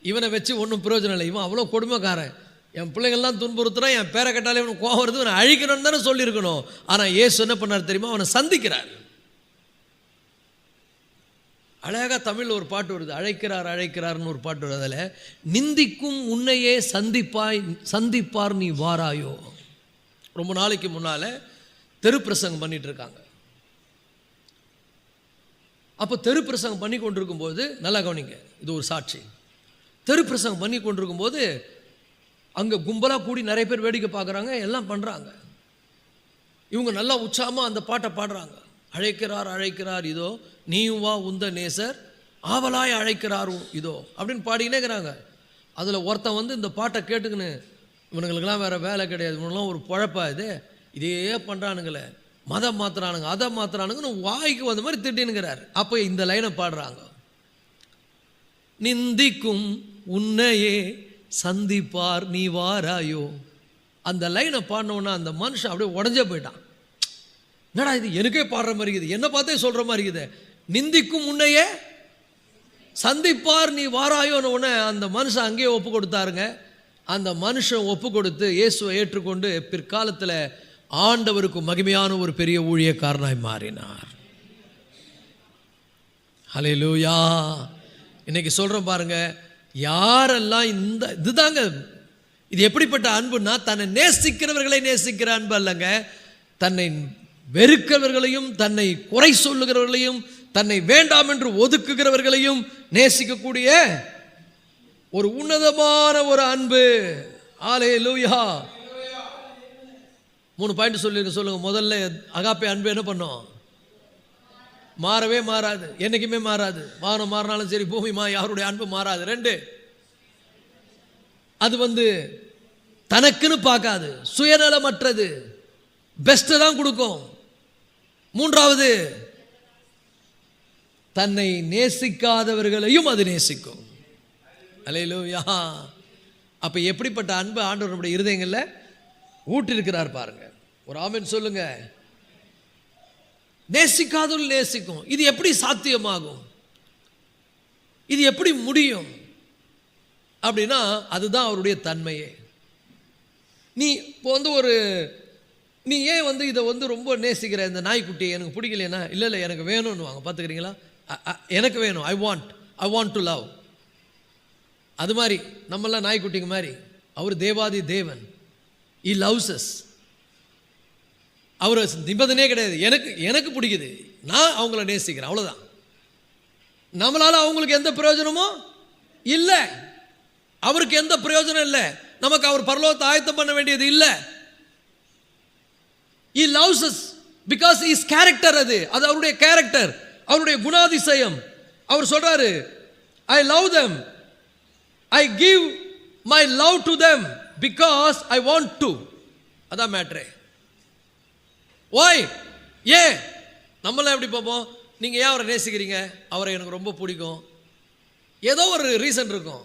Speaker 1: இவனை வச்சு ஒன்றும் பிரயோஜனம் இல்லை, இவன் அவ்வளோ கொடுமைக்காரன், என் பிள்ளைங்கள்லாம் துன்புறுத்துறான், என் பேரை கேட்டாலே இவனுக்கு கோவம் வருது, இவனை அழிக்கணும்னு தானே சொல்லியிருக்கணும். ஆனால் இயேசு என்ன பண்ணார் தெரியுமா, அவனை சந்திக்கிறார். அழகாக தமிழில் ஒரு பாட்டு வருது, அழைக்கிறார் அழைக்கிறார்னு ஒரு பாட்டு வருது. அதில் நிந்திக்கும் உன்னையே சந்திப்பார் நீ வாராயோ. ரொம்ப நாளைக்கு முன்னால் தெரு பிரசங்கம் பண்ணிட்டு இருக்காங்க. அப்போ தெரு பிரசங்கம் பண்ணி கொண்டிருக்கும் போது, நல்லா கவனிங்க, இது ஒரு சாட்சி. தெரு பிரசங்கம் பண்ணி கொண்டிருக்கும் போது அங்கே கும்பலாக கூடி நிறைய பேர் வேடிக்கை பார்க்குறாங்க, எல்லாம் பண்ணுறாங்க. இவங்க நல்லா உற்சாகமாக அந்த பாட்டை பாடுறாங்க. அழைக்கிறார் அழைக்கிறார் இதோ, நீயும் வா உந்த நேசர் ஆவலாய் அழைக்கிறார் இதோ அப்படின்னு பாடிக்கினே இருக்கிறாங்க. அதில் ஒருத்தன் இந்த பாட்டை கேட்டுக்கின்னு, இவனுங்களுக்கெல்லாம் வேறு வேலை கிடையாது, இவனுங்களாம் ஒரு பொழப்பா இதே பண்ணுறானுங்களே, மதம் மாற்றுறானுங்க அதை மாற்றுறானுங்கன்னு வாய்க்கு வந்த மாதிரி திட்டினுங்கிறார். அப்போ இந்த லைனை பாடுறாங்க, நிந்திக்கும் உன்னையே சந்திப்பார் நீ வாராயோ. அந்த லைனை பாடினோன்னா அந்த மனுஷன் அப்படியே உடஞ்சே போயிட்டான். என்னடா இது, எனக்கே பாடுற மாதிரி இருக்குது, என்ன பார்த்தே சொல்கிற மாதிரி இருக்குது. நிந்திக்கும் உன்னையே சந்திப்பார் நீ வாராயோன்னு உடனே அந்த மனுஷன் அங்கேயே ஒப்பு கொடுத்தாருங்க. அந்த மனுஷன் ஒப்பு கொடுத்து இயேசுவை ஏற்றுக்கொண்டு பிற்காலத்தில் ஆண்டவருக்கு மகிமையான ஒரு பெரிய ஊழியக்காரனாய் மாறினார். ஹல்லேலூயா. இன்னைக்கு சொல்கிறோம் பாருங்க, யாரெல்லாம் இதுதாங்க, இது எப்படிப்பட்ட அன்புன்னா, தன்னை நேசிக்கிறவர்களை நேசிக்கிற அன்பு அல்லங்க, தன்னை வெறுக்கிறவர்களையும் தன்னை குறை சொல்லுகிறவர்களையும் தன்னை வேண்டாம் என்று ஒதுக்குகிறவர்களையும் நேசிக்கக்கூடிய ஒரு உன்னதமான ஒரு அன்பு. ஹல்லேலூயா. 3 பாயிண்ட் சொல்லுங்க. முதல்ல அகாப்பே அன்பு என்ன பண்ணும், மாறவே மாறாது, என்னைக்குமே மாறாது. வானம் மாறினாலும் சரி, பூமி யாருடைய அன்பு மாறாது. 2, அது தனக்குன்னு பார்க்காது, சுயநலமற்றது, பெஸ்ட் தான் கொடுக்கும். 3வது, தன்னை நேசிக்காதவர்களையும் அது நேசிக்கும். அல்லேலூயா. அப்ப எப்படிப்பட்ட அன்பு ஆண்டவர் நம்முடைய இருதயங்களில் ஊற்றிருக்கிறார் பாருங்க. ஒரு ஆமென் சொல்லுங்க. நேசிக்காதவர்கள் நேசிக்கும். இது எப்படி சாத்தியமாகும், இது எப்படி முடியும் அப்படின்னா, அதுதான் அவருடைய தன்மையே. நீ இப்போ நீ ஏன் இதை ரொம்ப நேசிக்கிற, இந்த நாய்க்குட்டியை எனக்கு பிடிக்கலைன்னா, இல்லை எனக்கு வேணும்னு வாங்க, பார்த்துக்கிறீங்களா, எனக்கு வேணும், ஐ வாண்ட் டு லவ். அது மாதிரி நம்மளாம் நாய்க்குட்டிங்க மாதிரி, அவர் தேவாதி தேவன், he loves us. அவர் நிபந்தனையே கிடையாது, எனக்கு பிடிக்குது, நான் அவங்கள நேசிக்கிறேன், அவ்வளோதான். நம்மளால அவங்களுக்கு எந்த பிரயோஜனமும் இல்லை, அவருக்கு எந்த பிரயோஜனம் இல்லை, நமக்கு அவர் பரலோகத்தை ஆயத்தம் பண்ண வேண்டியது இல்லை. He loves us because his character, அது அவருடைய கேரக்டர், அவருடைய குணாதிசயம். அவர் சொல்றாரு, I love them, I give my love to them because I want to. அதான் மேட்ரே. Why? ஏன் நம்மளாம் எப்படி பார்ப்போம், நீங்கள் ஏன் அவரை நேசிக்கிறீங்க, அவரை எனக்கு ரொம்ப பிடிக்கும், ஏதோ ஒரு ரீசன் இருக்கும்,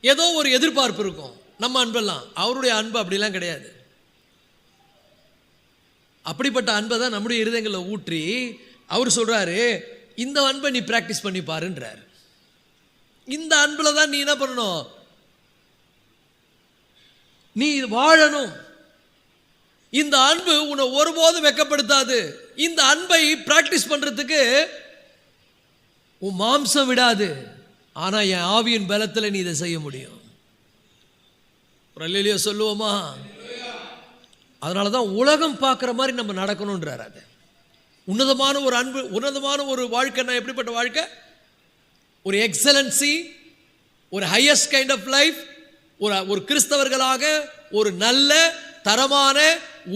Speaker 1: ஏதோ ஒரு எதிர்பார்ப்பு இருக்கும். நம்ம அன்பெல்லாம், அவருடைய அன்பு அப்படிலாம் கிடையாது. அப்படிப்பட்ட அன்பை தான் நம்முடைய இருதயங்களில் ஊற்றி அவர் சொல்றாரு, இந்த அன்பை நீ பிராக்டிஸ் பண்ணி பாருன்றார். இந்த அன்பில் தான் நீ என்ன பண்ணணும், நீ வாழணும். இந்த அன்பு உன்னை ஒருபோதும் வெட்கப்படுத்தாது. இந்த அன்பை பிராக்டிஸ் பண்றதுக்கு உன் மாம்சம் விடாது. ஆனா என் ஆவியின் பலத்தில் நீ இதை செய்ய முடியும். அல்லேலூயா சொல்லுவோமா? அதனாலதான் உலகம் பார்க்குற மாதிரி நம்ம நடக்கணும்ன்றார். அது உன்னதமான ஒரு அன்பு, உன்னதமான ஒரு வாழ்க்கைன்னா எப்படிப்பட்ட வாழ்க்கை? ஒரு எக்ஸலன்சி, ஒரு ஹையஸ்ட் கைண்ட் ஆஃப் லைஃப். ஒரு கிறிஸ்தவர்களாக ஒரு நல்ல தரமான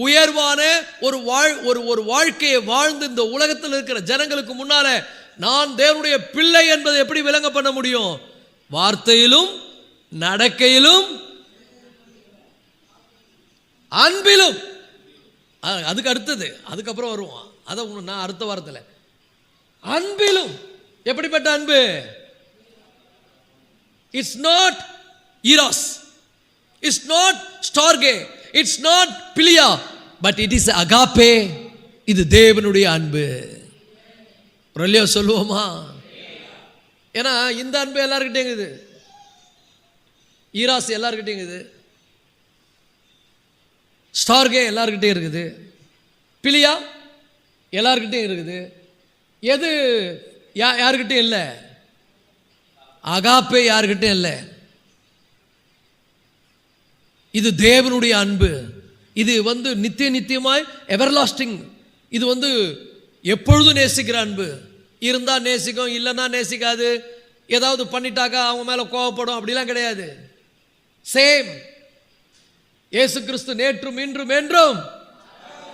Speaker 1: உயர்வான ஒரு வாழ்க்கையை வாழ்ந்து இந்த உலகத்தில் இருக்கிற ஜனங்களுக்கு முன்னால நான் தேவனுடைய பிள்ளை என்பதை எப்படி விளங்க பண்ண முடியும்? வார்த்தையிலும் நடக்கையிலும் அன்பிலும். அதுக்கு அடுத்தது, அதுக்கப்புறம் வருவோம். அதை நான் அடுத்த வாரத்தில். அன்பிலும். எப்படிப்பட்ட அன்பு? It's not eros, it's not storge, it's not philia, but it is agape. இது தேவனுடைய அன்பு. இல்லையா சொல்லுவோமா? ஏன்னா இந்த அன்பு எல்லாருக்கிட்டே இருக்குது. ஈராஸ் எல்லாருக்கிட்டே இருக்குது, ஸ்டார்கே எல்லாருக்கிட்டே இருக்குது, பிலியா எல்லாருக்கிட்டே இருக்குது. எது யாருக்கிட்டையும் இல்லை? அகாப்பே யாருக்கிட்டையும் இல்லை. இது தேவனுடைய அன்பு. இது நித்தியமாய் எவர்லாஸ்டிங். இது எப்பொழுதும் நேசிக்கிற அன்பு. இருந்தா நேசிக்கும், இல்லைன்னா நேசிக்காது. ஏதாவது பண்ணிட்டாக்கா அவங்க மேல கோவப்படும், அப்படிலாம் கிடையாது. சேம். இயேசு கிறிஸ்து நேற்றும் இன்றும் என்றும்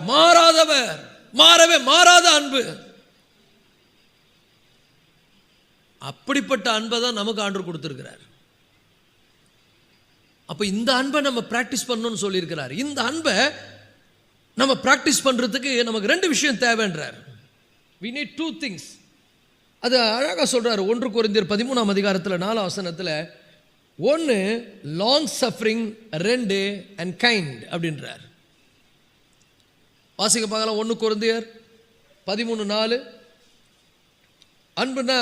Speaker 1: மாறாதவர், மாறவே மாறாத அன்பு. அப்படிப்பட்ட அன்பை தான் நமக்கு ஆண்டவர் கொடுத்திருக்கிறார். அப்ப இந்த அன்பை நம்ம பிராக்டிஸ் பண்ணணும்னு சொல்லியிருக்கிறார். இந்த அன்பை நம்ம பிராக்டிஸ் பண்றதுக்கு நமக்கு 2 விஷயம் தேவைன்றார். we need 2 things. அது அழகா சொல்றாரு. 1 கொரிந்தியர் 13ஆம் அதிகாரத்தில் 4ஆம் வசனத்தில் 1 லாங் சஃபரிங், 2 அண்ட் கைண்ட் அப்படின்றார். வாசிக்க பார்க்கலாம். 1 கொரிந்தியர் 13:4. அன்புனா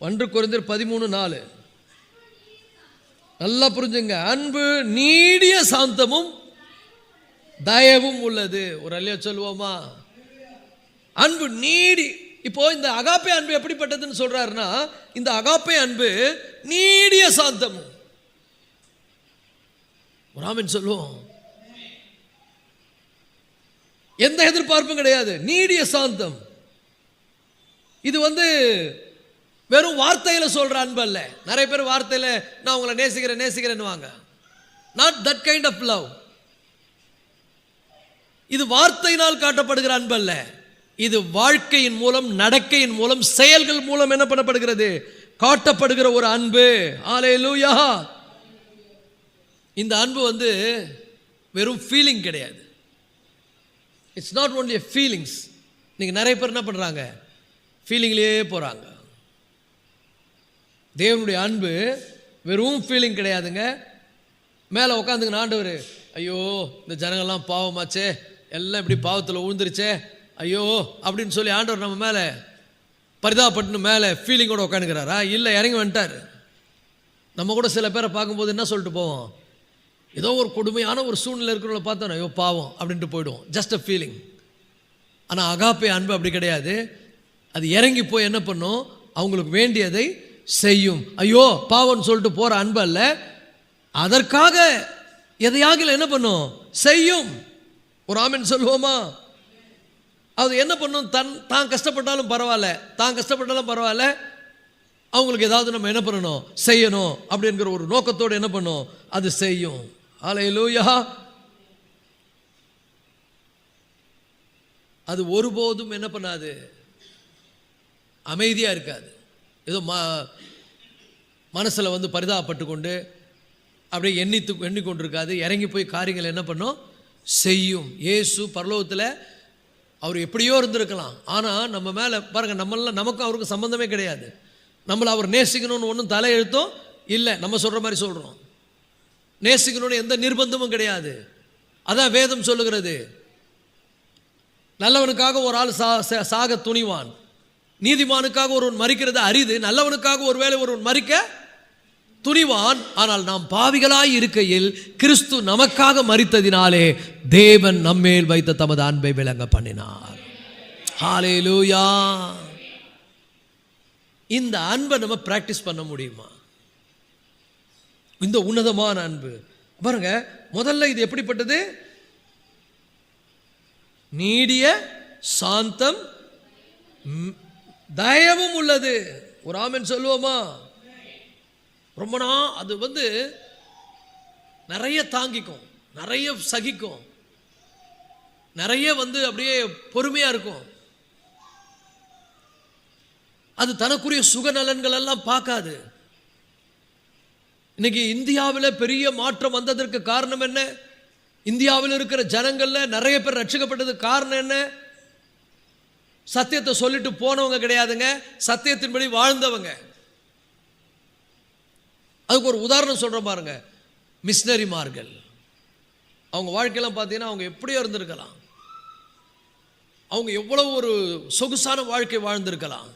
Speaker 1: 1 கொரிந்தியர் 13:4 நல்லா புரிஞ்சுங்க. அன்பு நீடிய சாந்தமும் தயவும் உள்ளது. ஒரு அல்லையா சொல்லுவோமா? அன்பு நீடி. இப்போ இந்த அகாப்பே அன்பு எப்படிப்பட்டதுன்னு சொல்றாருன்னா, இந்த அகாப்பே அன்பு நீடிய சாந்தம். ஒரு ஆமென் சொல்லுவோம். எந்த எதிர்பார்ப்பும் கிடையாது, நீடிய சாந்தம். இது வெறும் வார்த்தையில சொல்ற அன்பு அல்ல. நிறைய பேர் வார்த்தையில நான் உங்களை நேசிக்கிறேன்னு வாங்க. Not that kind of love. இது வார்த்தையினால் காட்டப்படுகிற அன்பு அல்ல. இது வாழ்க்கையின் மூலம், நடக்கையின் மூலம், செயல்கள் மூலம் என்ன பண்ணப்படுகிறது? காட்டப்படுகிற ஒரு அன்பு. ஹல்லேலூயா. இந்த அன்பு வெறும் ஃபீலிங் கிடையாது. It's not only feelings. நீங்க நிறைய பேர் என்ன பண்றாங்க? ஃபீலிங்லேயே போறாங்க. தேவனுடைய அன்பு வெறும் ஃபீலிங் கிடையாதுங்க. மேலே உட்காந்துங்க ஆண்டவர், ஐயோ இந்த ஜனங்கள்லாம் பாவமாச்சே, எல்லாம் இப்படி பாவத்தில் விழுந்துருச்சே, ஐயோ அப்படின்னு சொல்லி ஆண்டவர் நம்ம மேலே பரிதாபப்பட்டு மேலே ஃபீலிங்கோட உட்காந்துக்கிறாரா? இல்லை, இறங்கி வந்துட்டார். நம்ம கூட சில பேரை பார்க்கும்போது என்ன சொல்லிட்டு போவோம்? ஏதோ ஒரு கொடுமையான ஒரு சூழ்நிலை இருக்கிறவங்கள பார்த்தோம், ஐயோ பாவம் அப்படின்ட்டு போயிடுவோம். Just a feeling. ஆனால் அகாப்பே அன்பு அப்படி கிடையாது. அது இறங்கி போய் என்ன பண்ணும்? அவங்களுக்கு வேண்டியதை செய்யும். ஐயோ பாவம்னு சொல்லிட்டு போகிற அன்பு அல்ல. அதற்காக எதையாக என்ன பண்ணும்? செய்யும். ஒரு ஆமென் சொல்லுவோமா? அது என்ன பண்ணும்? தான் கஷ்டப்பட்டாலும் பரவாயில்ல, அவங்களுக்கு ஏதாவது நம்ம என்ன பண்ணணும்? செய்யணும் அப்படிங்கிற ஒரு நோக்கத்தோடு என்ன பண்ணும்? அது செய்யும். ஹல்லேலூயா. அது ஒருபோதும் என்ன பண்ணாது? அமைதியா இருக்காது. ஏதோ மனசில் பரிதாபப்பட்டு கொண்டு அப்படியே எண்ணிக்கொண்டிருக்காது. இறங்கி போய் காரியங்கள் என்ன பண்ணும்? செய்யும். இயேசு பரலோகத்தில் அவர் எப்படியோ இருந்திருக்கலாம். ஆனால் நம்ம மேலே பாருங்க, நமக்கும் அவருக்கு சம்பந்தமே கிடையாது. நம்மளை அவர் நேசிக்கணும்னு ஒன்றும் தலையெழுத்தும் இல்லை. நம்ம சொல்கிற மாதிரி சொல்கிறோம். நேசிக்கணும்னு எந்த நிர்பந்தமும் கிடையாது. அதான் வேதம் சொல்லுகிறது. நல்லவனுக்காக ஒரு ஆள் சாக துணிவான், நீதிமானுக்காக ஒருவன் மரிக்கிறது அரிது, நல்லவனுக்காக ஒருவேளை ஒருவன் மரிக்க துணிவான். ஆனால் நாம் பாவிகளாய் இருக்கையில் கிறிஸ்து நமக்காக மரித்ததினாலே தேவன் நம்மேல் வைத்த தமது அன்பை விளங்க பண்ணினார். ஹல்லேலூயா. இந்த அன்பை நம்ம பிராக்டிஸ் பண்ண முடியுமா? இந்த உன்னதமான அன்பு பாருங்க. முதல்ல இது எப்படிப்பட்டது? நீடிய சாந்தம் தயவும் உள்ளது. ஒரு ஆமென் சொல்லுவோமா? ரொம்ப அது நிறைய தாங்கிக்கும், நிறைய சகிக்கும், நிறைய அப்படியே பொறுமையா இருக்கும். அது தனக்குரிய சுகநலன்கள் எல்லாம் பார்க்காது. இன்னைக்கு இந்தியாவில் பெரிய மாற்றம் வந்ததற்கு காரணம் என்ன? இந்தியாவில் இருக்கிற ஜனங்கள்ல நிறைய பேர் ரட்சிக்கப்பட்டதுக்கு காரணம் என்ன? சத்தியத்தை சொல்லிட்டு போனவங்க கிடையாதுங்க, சத்தியத்தின்படி வாழ்ந்தவங்க. அதுக்கு ஒரு உதாரணம் சொல்ற பாருங்க. மிஷனரிமார்கள் அவங்க வாழ்க்கையெல்லாம் பார்த்தீங்கன்னா அவங்க எப்படியோ இருந்திருக்கலாம், அவங்க எவ்வளவு ஒரு சொகுசான வாழ்க்கை வாழ்ந்திருக்கலாம்.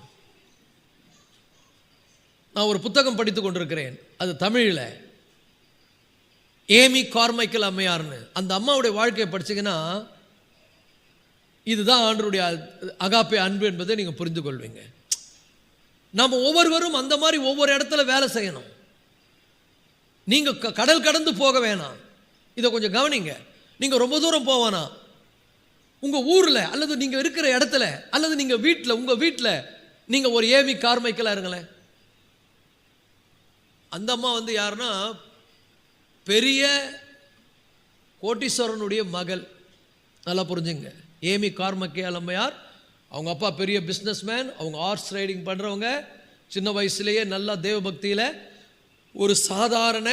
Speaker 1: நான் ஒரு புத்தகம் படித்து கொண்டிருக்கிறேன், அது தமிழில். ஏமி கார்மைக்கல் அம்மையார்னு. அந்த அம்மாவுடைய வாழ்க்கையை படிச்சிங்கன்னா இதுதான் ஆண்டவருடைய அகாப்பே அன்பு என்பதை நீங்கள் புரிந்து கொள்வீங்க. நம்ம ஒவ்வொருவரும் அந்த மாதிரி ஒவ்வொரு இடத்துல வேலை செய்யணும். நீங்கள் கடல் கடந்து போக வேணாம். இதை கொஞ்சம் கவனிங்க. நீங்கள் ரொம்ப தூரம் போவானா, உங்கள் ஊரில் அல்லது நீங்கள் இருக்கிற இடத்துல அல்லது நீங்கள் வீட்டில், உங்கள் வீட்டில் நீங்கள் ஒரு ஏமி கார்மைக்கலாக இருங்களேன். அந்த அம்மா யாருன்னா பெரிய கோட்டீஸ்வரனுடைய மகள். நல்லா புரிஞ்சுங்க. ஏமி கார்மைக்கல் அம்மையார், அவங்க அப்பா பெரிய பிஸ்னஸ்மேன், அவங்க ஹார்ஸ் ரைடிங் பண்ணுறவங்க. சின்ன வயசுலேயே நல்லா தேவபக்தியில் ஒரு சாதாரண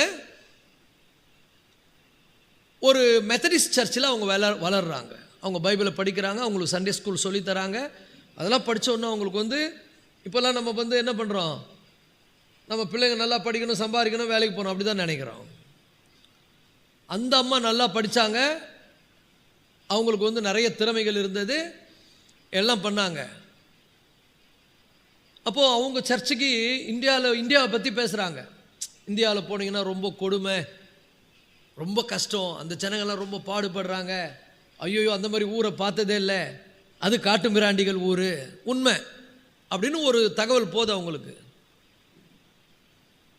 Speaker 1: ஒரு மெத்தடிஸ்ட் சர்ச்சில் அவங்க வளர்கிறாங்க. அவங்க பைபிளை படிக்கிறாங்க, அவங்களுக்கு சண்டே ஸ்கூல் சொல்லித்தராங்க. அதெல்லாம் படித்தோன்னா அவங்களுக்கு இப்போல்லாம் நம்ம என்ன பண்ணுறோம், நம்ம பிள்ளைங்க நல்லா படிக்கணும், சம்பாதிக்கணும், வேலைக்கு போகணும், அப்படி தான் நினைக்கிறோம். அந்த அம்மா நல்லா படித்தாங்க, அவங்களுக்கு நிறைய திறமைகள் இருந்தது, எல்லாம் பண்ணாங்க. அப்போது அவங்க சர்ச்சுக்கு இந்தியாவை பற்றி பேசுகிறாங்க. இந்தியாவில் போனீங்கன்னா ரொம்ப கொடுமை, ரொம்ப கஷ்டம், அந்த ஜனங்கள்லாம் ரொம்ப பாடுபடுறாங்க, ஐயோ அந்த மாதிரி ஊரை பார்த்ததே இல்லை, அது காட்டு மிராண்டிகள் ஊர், உண்மை அப்படின்னு ஒரு தகவல் போது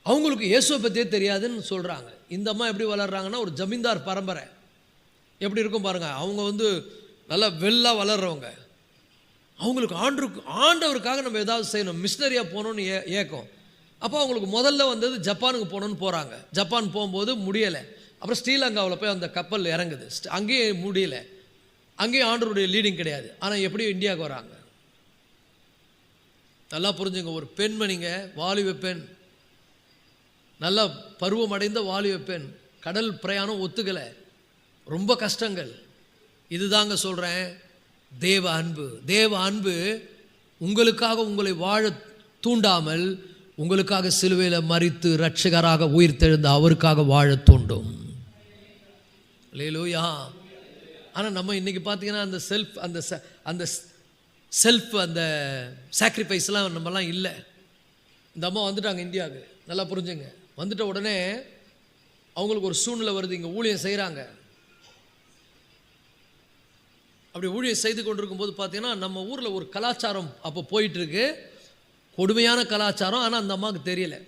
Speaker 1: அவங்களுக்கு இயேசுவை பற்றியே தெரியாதுன்னு சொல்கிறாங்க. இந்த அம்மா எப்படி வளர்கிறாங்கன்னா, ஒரு ஜமீன்தார் பரம்பரை எப்படி இருக்கும் பாருங்கள். அவங்க நல்லா வெள்ளாக வளர்கிறவங்க. அவங்களுக்கு ஆண்டவருக்காக நம்ம ஏதாவது செய்யணும், மிஷினரியாக போகணுன்னு ஏக்கம். அப்போ அவங்களுக்கு முதல்ல ஜப்பானுக்கு போகணுன்னு போகிறாங்க. ஜப்பான் போகும்போது முடியலை. அப்புறம் ஸ்ரீலங்காவில் போய் அந்த கப்பல் இறங்குது, அங்கேயும் முடியலை, அங்கேயும் ஆண்டவருடைய லீடிங் கிடையாது. ஆனால் எப்படியும் இந்தியாவுக்கு வராங்க. நல்லா புரிஞ்சுங்க. ஒரு பெண்மணிங்க, வாலிப பெண், நல்லா பருவம் அடைந்த வாலிப பெண், கடல் பிரயாணம் ஒத்துக்கலை, ரொம்ப கஷ்டங்கள். இதுதாங்க சொல்கிறேன், தேவ அன்பு. தேவ அன்பு உங்களுக்காக உங்களை வாழ தூண்டாமல், உங்களுக்காக சிலுவையில் மரித்து இரட்சகராக உயிர்த்தெழுந்த அவருக்காக வாழ தூண்டும். அல்லேலூயா. ஆனால் நம்ம இன்றைக்கி பார்த்தீங்கன்னா அந்த செல்ஃப் அந்த சாக்ரிஃபைஸ்லாம் நம்மலாம் இல்லை. இந்த அம்மா வந்துட்டாங்க இந்தியாவுக்கு, நல்லா புரிஞ்சுங்க. வந்துட்ட உடனே அவங்களுக்கு ஒரு சூழ்நிலை வருது, இங்கே ஊழியம் செய்கிறாங்க. அப்படி ஊழியம் செய்து கொண்டிருக்கும்போது பார்த்தீங்கன்னா நம்ம ஊரில் ஒரு கலாச்சாரம் அப்போ போயிட்டுருக்கு, கொடுமையான கலாச்சாரம். ஆனால் அந்த அம்மாவுக்கு தெரியலை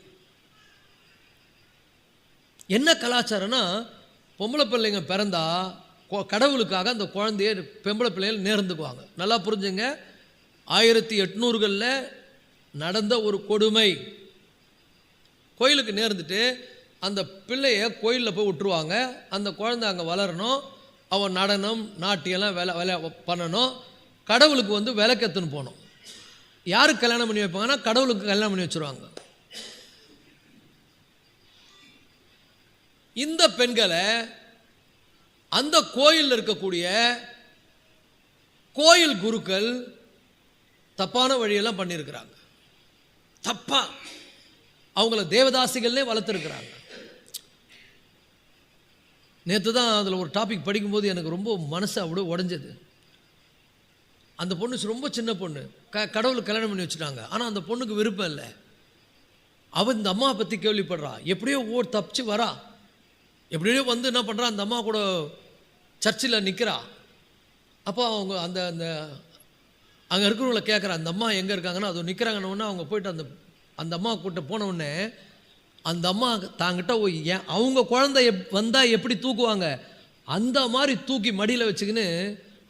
Speaker 1: என்ன கலாச்சாரம்னா, பொம்பளை பிள்ளைங்க பிறந்தா கடவுளுக்காக அந்த குழந்தைய பொம்பளை பிள்ளைகள் நேர்ந்துக்குவாங்க. நல்லா புரிஞ்சுங்க. 1800களில் நடந்த ஒரு கொடுமை. கோயிலுக்கு நேர்ந்துட்டு அந்த பிள்ளைய கோயிலில் போய் விட்டுருவாங்க. அந்த குழந்தை அங்கே வளரணும், அவன் நடனம் நாட்டியெல்லாம் வேலை பண்ணணும். கடவுளுக்கு விளக்கத்துன்னு போகணும். யாருக்கு கல்யாணம் பண்ணி வைப்பாங்கன்னா கடவுளுக்கு கல்யாணம் பண்ணி வச்சுருவாங்க. இந்த பெண்களை அந்த கோயிலில் இருக்கக்கூடிய கோயில் குருக்கள் தப்பான வழியெல்லாம் பண்ணியிருக்கிறாங்க. தப்பா அவங்கள தேவதாசிகள்னே வளர்த்துருக்கிறாங்க. நேற்று தான் அதில் ஒரு டாபிக் படிக்கும்போது எனக்கு ரொம்ப மனசு அப்படியே உடஞ்சது. அந்த பொண்ணு ரொம்ப சின்ன பொண்ணு, கடவுளுக்கு கல்யாணம் பண்ணி வச்சுட்டாங்க. ஆனால் அந்த பொண்ணுக்கு விருப்பம் இல்லை. அவன் இந்த அம்மா பற்றி கேள்விப்படுறா, எப்படியோ தப்பிச்சு வரா, எப்படியோ வந்து என்ன பண்ணுறா, அந்த அம்மா கூட சர்ச்சில் நிற்கிறா. அப்போ அவங்க அந்த அந்த அங்கே இருக்கிறவங்கள கேட்குறா, அந்த அம்மா எங்கே இருக்காங்கன்னா, அது நிற்கிறாங்கன்னு அவங்க போயிட்டு அந்த அம்மா கிட்ட போனவுடனே அந்த அம்மா தாங்கிட்ட அவங்க குழந்தை வந்தால் எப்படி தூக்குவாங்க அந்த மாதிரி தூக்கி மடியில் வச்சுக்கின்னு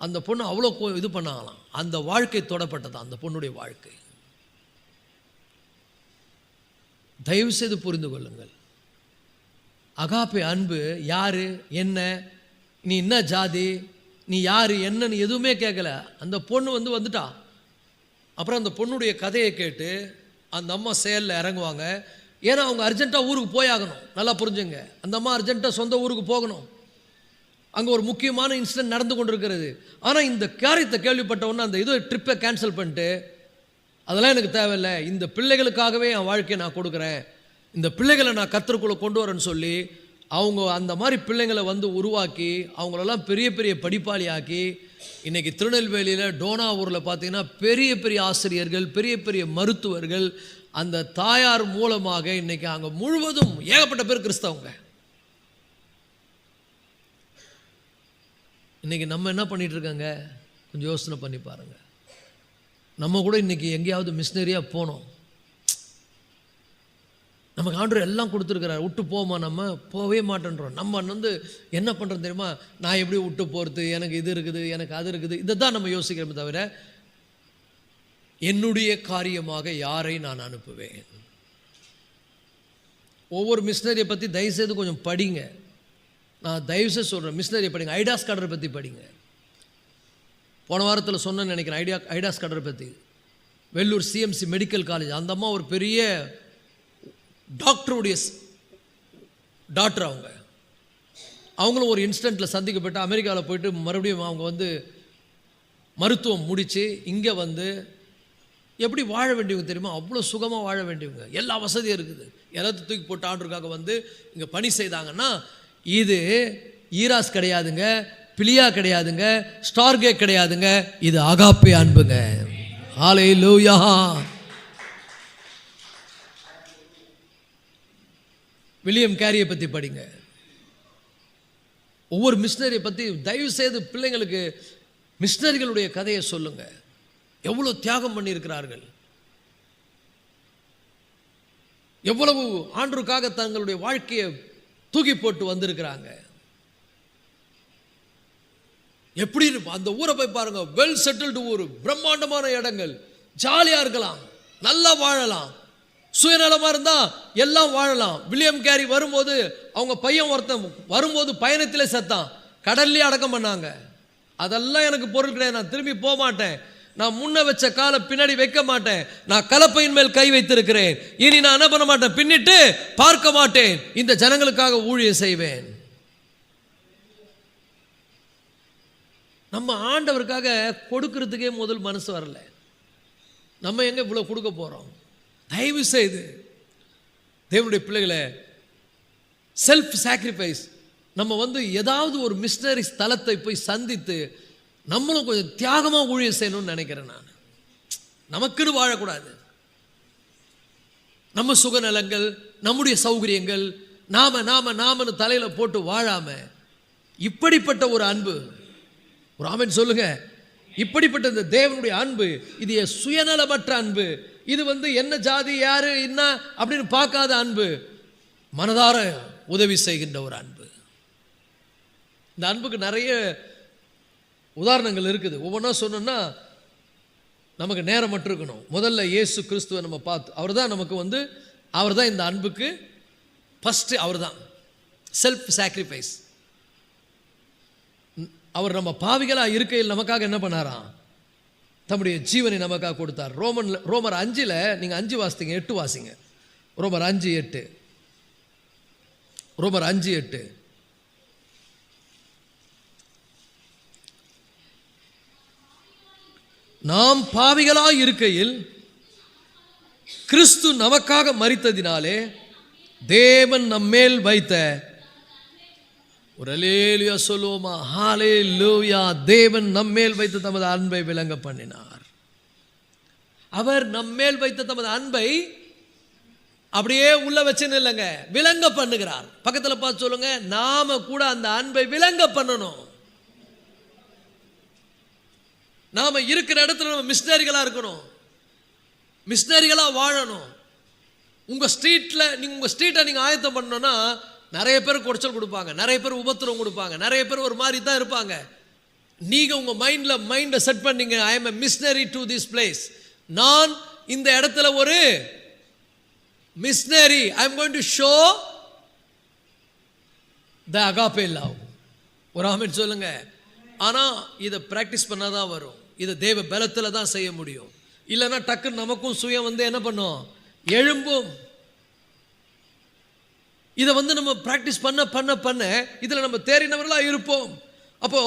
Speaker 1: அந்த பொண்ணு அவ்வளோ இது பண்ணாங்களாம். அந்த வாழ்க்கை தொடப்பட்டதான் அந்த பொண்ணுடைய வாழ்க்கை. தயவு செய்து புரிந்து கொள்ளுங்கள். அகாப்பே அன்பு யாரு, என்ன, நீ என்ன ஜாதி, நீ யாரு, என்னன்னு எதுவுமே கேட்கல. அந்த பொண்ணு வந்துட்டா. அப்புறம் அந்த பொண்ணுடைய கதையை கேட்டு அந்த அம்மா செயலில் இறங்குவாங்க. ஏன்னா அவங்க அர்ஜென்ட்டாக ஊருக்கு போயாகணும். நல்லா புரிஞ்சுங்க, அந்த அம்மா அர்ஜென்ட்டாக சொந்த ஊருக்கு போகணும். அங்கே ஒரு முக்கியமான இன்சிடென்ட் நடந்து கொண்டு இருக்கிறது. ஆனால் இந்த காரியத்தை கேள்விப்பட்டவுடனே அந்த ட்ரிப்பை கேன்சல் பண்ணிட்டு, அதெல்லாம் எனக்கு தேவையில்லை, இந்த பிள்ளைகளுக்காகவே என் வாழ்க்கையை நான் கொடுக்குறேன், இந்த பிள்ளைகளை நான் கர்த்தருக்குள்ளே கொண்டு வரேன்னு சொல்லி அவங்க அந்த மாதிரி பிள்ளைங்களை உருவாக்கி அவங்களெல்லாம் பெரிய பெரிய படிப்பாளி ஆக்கி இன்றைக்கி திருநெல்வேலியில் டோனாவூரில் பார்த்தீங்கன்னா பெரிய பெரிய ஆசிரியர்கள், பெரிய பெரிய மருத்துவர்கள், அந்த தாயார் மூலமாக இன்றைக்கி அங்கே முழுவதும் ஏகப்பட்ட பேர் கிறிஸ்தவங்க. இன்றைக்கி நம்ம என்ன பண்ணிகிட்டு இருக்காங்க, கொஞ்சம் யோசனை பண்ணி பாருங்கள். நம்ம கூட இன்றைக்கி எங்கேயாவது மிஷினரியாக போனோம், நமக்கு ஆண்டவர் எல்லாம் கொடுத்துருக்கிறார், விட்டு போமா, நம்ம போகவே மாட்டேன்றோம். நம்ம என்ன பண்ணுறது தெரியுமா, நான் எப்படி விட்டு போகிறது, எனக்கு இது இருக்குது, எனக்கு அது இருக்குது, இதை தான் நம்ம யோசிக்கிறோமே தவிர என்னுடைய காரியமாக யாரை நான் அனுப்புவேன். ஒவ்வொரு மிஷினரியை பற்றி தயவுசெய்து கொஞ்சம் படிங்க. நான் தயவுசெய்து சொல்கிறேன், மிஷினரியை படிங்க. ஐடாஸ் கடரை பற்றி படிங்க. போன வாரத்தில் சொன்னேன்னு நினைக்கிறேன், ஐடாஸ் கடரை பற்றி. வெள்ளூர் சிஎம்சி மெடிக்கல் காலேஜ், அந்த அம்மா ஒரு பெரிய டாக்டருடைய டாக்டர். அவங்களும் ஒரு இன்சிடெண்ட்டில் சந்திக்கப்பட்டு அமெரிக்காவில் போயிட்டு மறுபடியும் அவங்க மருத்துவம் முடித்து இங்கே எப்படி வாழ வேண்டியவங்க தெரியுமா, அவ்வளோ சுகமாக வாழ வேண்டியவங்க, எல்லா வசதியும் இருக்குது. எல்லாத்தையும் தூக்கி போட்டு ஆண்டருக்காக இங்கே பணி செய்தாங்கன்னா, இது ஈராஸ் கிடையாதுங்க, பிலியா கிடையாதுங்க, ஸ்டார்கே கிடையாதுங்க, இது அகாப்பே அன்புங்க. ஹல்லேலூயா. வில்லியம் கேரியை பற்றி படிங்க. ஒவ்வொரு மிஷினரியை பற்றி தயவு செய்து பிள்ளைங்களுக்கு மிஷினரிகளுடைய கதையை சொல்லுங்க. எவ்வளோ தியாகம் பண்ணியிருக்கிறார்கள், எவ்வளவு ஆண்டருக்காக தங்களுடைய வாழ்க்கையை தூக்கி போட்டு வந்திருக்கிறாங்க. எப்படி அந்த ஊரை போய் பாருங்க, வெல் செட்டில்டு ஊர், பிரம்மாண்டமான இடங்கள், ஜாலியாக இருக்கலாம், நல்லா வாழலாம், சுயநலமாக இருந்தால் எல்லாம் வாழலாம். வில்லியம் கேரி வரும்போது அவங்க பையன் ஒருத்தன் வரும்போது பயணத்திலே செத்தான், கடல்லே அடக்கம் பண்ணாங்க. அதெல்லாம் எனக்கு பொருள் கிடையாது, நான் திரும்பி போக மாட்டேன், நான் முன்ன வச்ச காலை பின்னாடி வைக்க மாட்டேன், நான் கலப்பையின் மேல் கை வைத்திருக்கிறேன், இனி நான் என்ன பண்ண மாட்டேன், பின்னிட்டு பார்க்க மாட்டேன், இந்த ஜனங்களுக்காக ஊழியம் செய்வேன். நம்ம ஆண்டவருக்காக கொடுக்கறதுக்கே முதல் மனசு வரல, நம்ம எங்க இவ்வளோ கொடுக்க போகிறோம்? தயவு செய்து தேவனுடைய பிள்ளைகளை செல்ஃப் சாக்ரிஃபைஸ், நம்ம ஏதாவது ஒரு மிஷனரி ஸ்தலத்தை போய் சந்தித்து நம்மளும் கொஞ்சம் தியாகமாக ஊழியம் செய்யணும்னு நினைக்கிறேன். நான் நமக்குன்னு வாழக்கூடாது. நம்ம சுகநலங்கள், நம்முடைய சௌகரியங்கள், நாமன்னு தலையில் போட்டு வாழாம இப்படிப்பட்ட ஒரு அன்பு, ஒரு ஆமென் சொல்லுங்க, இப்படிப்பட்ட இந்த தேவனுடைய அன்பு, இது சுயநலமற்ற அன்பு, இது என்ன ஜாதி யாரு என்ன அப்படின்னு பார்க்காத அன்பு, மனதார உதவி செய்கின்ற ஒரு அன்பு. இந்த அன்புக்கு நிறைய உதாரணங்கள் இருக்குது. ஒவ்வொன்றா சொன்னோம்னா நமக்கு நேரம் மட்டும் இருக்கணும். முதல்ல இயேசு கிறிஸ்துவை நம்ம பார்த்து, அவர் தான் நமக்கு அவர் தான் இந்த அன்புக்கு ஃபஸ்ட்டு, அவர் தான் செல்ஃப் சாக்ரிஃபைஸ். அவர் நம்ம பாவிகளாக இருக்கையில் நமக்காக என்ன பண்ணாராம், தம்முடைய ஜீவனை நமக்காக கொடுத்தார். ரோமர் 5 நீங்கள் 5 வாசித்தீங்க, 8 வாசிங்க. ரோமர் 5:8. ரோமர் 5:8. நாம் பாவிகளாய் இருக்கையில் கிறிஸ்து நமக்காக மரித்ததினாலே தேவன் நம்மேல் வைத்த, ஒரு அல்லேலூயா சொல்லுவோமா, ஹல்லேலூயா. தேவன் நம்மேல் வைத்த தமது அன்பை விளங்க பண்ணினார். அவர் நம்மேல் வைத்த தமது அன்பை அப்படியே உள்ள வச்சுன்னு இல்லைங்க, விளங்க பண்ணுகிறார். பக்கத்துல பார்த்து சொல்லுங்க, நாம கூட அந்த அன்பை விளங்க பண்ணணும். நாம இருக்கிற இடத்துல நம்ம மிஷனரிகளா இருக்கணும், மிஷனரிகளா வாழணும். உங்க ஸ்ட்ரீட்டை நீங்க ஆயத்தம் பண்ணணும்னா நிறைய பேர் குடைச்சல் கொடுப்பாங்க, நிறைய பேர் உபத்திரம் கொடுப்பாங்க, நிறைய பேர் ஒரு மாதிரி தான் இருப்பாங்க. நீங்க உங்க மைண்டை செட் பண்ணீங்க, I am a missionary to this place. நான் இந்த இடத்துல ஒரு missionary, I am going to show the agape love. ஒரு ஆமென் சொல்லுங்க. ஆனா இதை பிராக்டிஸ் பண்ணாதான் வரும், இதை தேவ பலத்துல தான் செய்ய முடியும். இல்லைன்னா டக்குன்னு நமக்கும் சுயம் வந்து என்ன பண்ணும், எழும்பும். இதை வந்து நம்ம பிராக்டிஸ் பண்ண பண்ண பண்ண இதில் நம்ம தேறினவர்களாக இருப்போம். அப்போ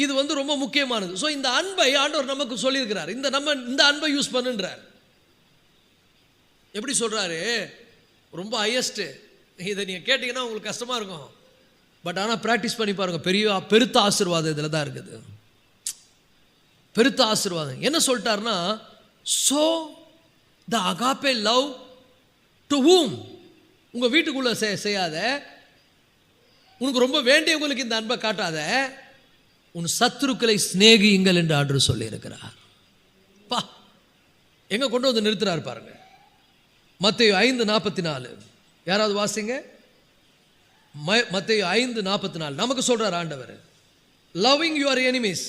Speaker 1: இது வந்து ரொம்ப முக்கியமானது. ஸோ இந்த அன்பை ஆண்டவர் நமக்கு சொல்லியிருக்கிறார், இந்த அன்பை யூஸ் பண்ணுன்றார். எப்படி சொல்றாரு, ரொம்ப ஹையஸ்ட். இதை நீங்கள் கேட்டிங்கன்னா உங்களுக்கு கஷ்டமாக இருக்கும், பட் ஆனால் ப்ராக்டிஸ் பண்ணி பாருங்க, பெருத்த ஆசீர்வாதம் இதில் தான் இருக்குது. பெருத்த ஆசீர்வாதம் என்ன சொல்லிட்டாருன்னா, so the agape love to whom, உங்கள் வீட்டுக்குள்ளே செய்யாத, உனக்கு ரொம்ப வேண்டியவங்களுக்கு இந்த அன்பை காட்டாத, உன் சத்துருக்களை சிநேகியுங்கள் என்று ஆண்டவர் சொல்லியிருக்கிறார். பா, எங்கே கொண்டு வந்து நிறுத்துறாரு பாருங்க. மத்தேயு 5:44 யாராவது வாசிங்க. மத்தேயு 5:44 நமக்கு சொல்றார் ஆண்டவர், லவ்விங் யுவர் எனிமீஸ்.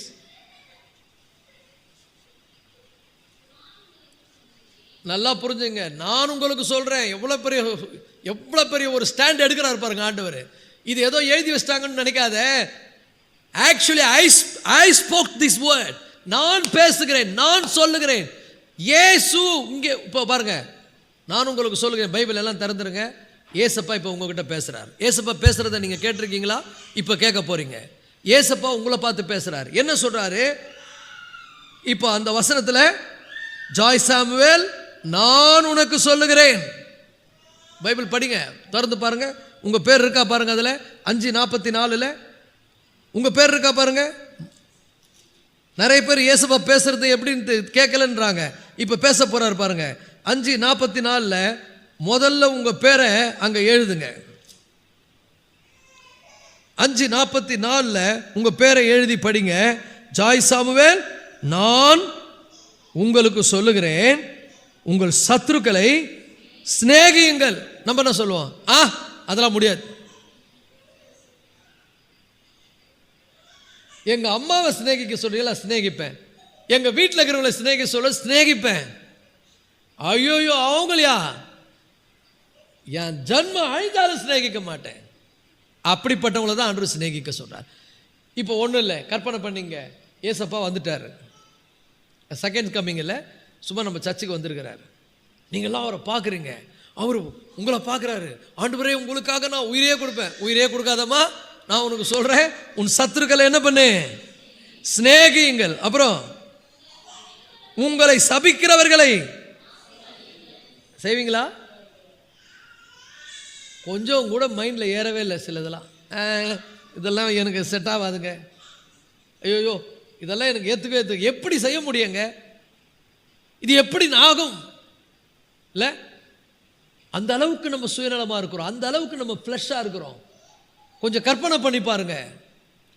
Speaker 1: நல்லா புரிஞ்சுங்க, நான் உங்களுக்கு சொல்றேன். எவ்வளவு பெரிய ஒரு ஸ்டாண்ட் எடுக்கிறார் பாருங்க ஆண்டவர். இது ஏதோ எழுதி வச்சிட்டாங்கன்னு நினைக்காத. Actually I spoke this word, நான் பேசுகிறேன், நான் சொல்லுகிறேன். இயேசு இங்கே இப்போ பாருங்க, நான் உங்களுக்கு சொல்லுகிறேன். பைபிள் எல்லாம் திறந்துருங்க. ஏசப்பா இப்போ உங்ககிட்ட பேசுறார். ஏசப்பா பேசுறதை நீங்க கேட்டிருக்கீங்களா? இப்போ கேட்க போறீங்க. ஏசப்பா உங்களை பார்த்து பேசுறாரு. என்ன சொல்றாரு இப்போ அந்த வசனத்தில்? ஜாய் சாமுவேல், நான் உனக்கு சொல்லுகிறேன். பைபிள் படிங்க, திறந்து பாருங்க. உங்க பேர் இருக்கா பாருங்க, அதுல 5:44 உங்க பேர் இருக்கா பாருங்க. நிறைய பேர் இயேசுவா பேசுறது எப்படின்னு கேட்கலன்றாங்க. இப்ப பேச போறாரு பாருங்க. 5:44 முதல்ல உங்க பேரை அங்க எழுதுங்க. 5:44 உங்க பேரை எழுதி படிங்க. ஜாய் சாமுவேல், நான் உங்களுக்கு சொல்லுகிறேன், உங்கள் சத்துருக்களை சிநேகியுங்கள். நம்ம என்ன சொல்லுவோம், அதெல்லாம் முடியாது. எங்க அம்மாவை சிநேகிக்க சொல்றீங்களா? சிநேகிப்பேன். எங்க வீட்டில் இருக்கிறவங்களை சிநேகிக்க சொல்ல சிநேகிப்பேன். ஐயோயோ அவங்களையா, என் ஜன்மம் அழிந்தாலும் சிநேகிக்க மாட்டேன். அப்படிப்பட்டவங்களை தான் ஆண்டவர் சிநேகிக்க சொல்றார். இப்போ ஒன்றும் இல்லை, கற்பனை பண்ணீங்க, ஏசப்பா வந்துட்டாரு, செகண்ட் கம்மிங் இல்லை, சும்மா நம்ம சர்ச்சுக்கு வந்திருக்கிறாரு. நீங்கள்லாம் அவரை பார்க்குறீங்க, அவர் உங்களை பார்க்குறாரு. ஆண்டவரே, உங்களுக்காக நான் உயிரே கொடுப்பேன். உயிரே கொடுக்காதம்மா, நான் உனக்கு சொல்கிறேன், உன் சத்துருக்களை என்ன பண்ணு, சிநேகியுங்கள். அப்புறம் உங்களை சபிக்கிறவர்களை செய்வீங்களா? கொஞ்சம் கூட மைண்டில் ஏறவே இல்லை. சிலதெல்லாம் இதெல்லாம் எனக்கு செட் ஆகாதுங்க, ஐயோயோ இதெல்லாம் எனக்கு ஏற்றுக்கவே எப்படி செய்ய முடியுங்க, இது எப்படி ஆகும் இல்லை? அந்த அளவுக்கு நம்ம சுயநலமாக இருக்கிறோம், அந்த அளவுக்கு நம்ம ஃப்ளஷ்ஷாக இருக்கிறோம். கொஞ்சம் கற்பனை பண்ணி பாருங்க.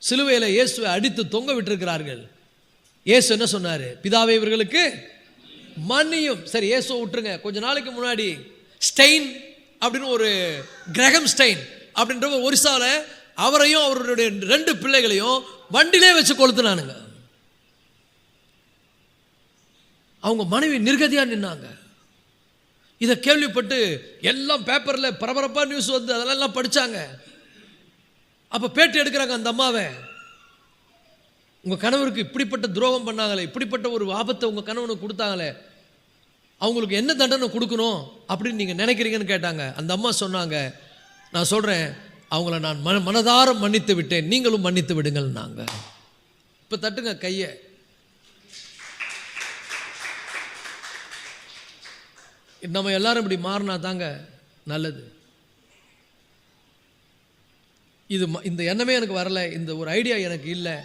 Speaker 1: சிலுவையில் இயேசுவை அடித்து தொங்க விட்டிருக்கிறார்கள். இயேசு என்ன சொன்னார்? பிதாவே இவர்களுக்கு மன்னியும். சரி, இயேசுவை விட்டுருங்க. கொஞ்ச நாளைக்கு முன்னாடி ஸ்டெயின் அப்படின்னு ஒரு கிரகம் ஸ்டெயின் அப்படின்ற ஒரிசாவில் அவரையும் அவருடைய 2 பிள்ளைகளையும் வண்டிலே வச்சு கொளுத்துனானுங்க. அவங்க மனைவி நிர்கதியாக நின்னாங்க. இதை கேள்விப்பட்டு எல்லாம் பேப்பரில் பரபரப்பாக நியூஸ் வந்து அதெல்லாம் படித்தாங்க. அப்போ பேட்டி எடுக்கிறாங்க அந்த அம்மாவை. உங்கள் கணவருக்கு இப்படிப்பட்ட துரோகம் பண்ணாங்களே, இப்படிப்பட்ட ஒரு ஆபத்தை உங்கள் கணவனுக்கு கொடுத்தாங்களே, அவங்களுக்கு என்ன தண்டனை கொடுக்கணும் அப்படின்னு நீங்கள் நினைக்கிறீங்கன்னு கேட்டாங்க. அந்த அம்மா சொன்னாங்க, நான் சொல்கிறேன், அவங்கள நான் மனதார மன்னித்து விட்டேன், நீங்களும் மன்னித்து விடுங்கள். நாங்கள் இப்போ தட்டுங்க கையை. நம்ம எல்லாரும் இப்படி மாறினா தாங்க நல்லது. இந்த எண்ணமே எனக்கு வரலை, இந்த ஒரு ஐடியா எனக்கு இல்லை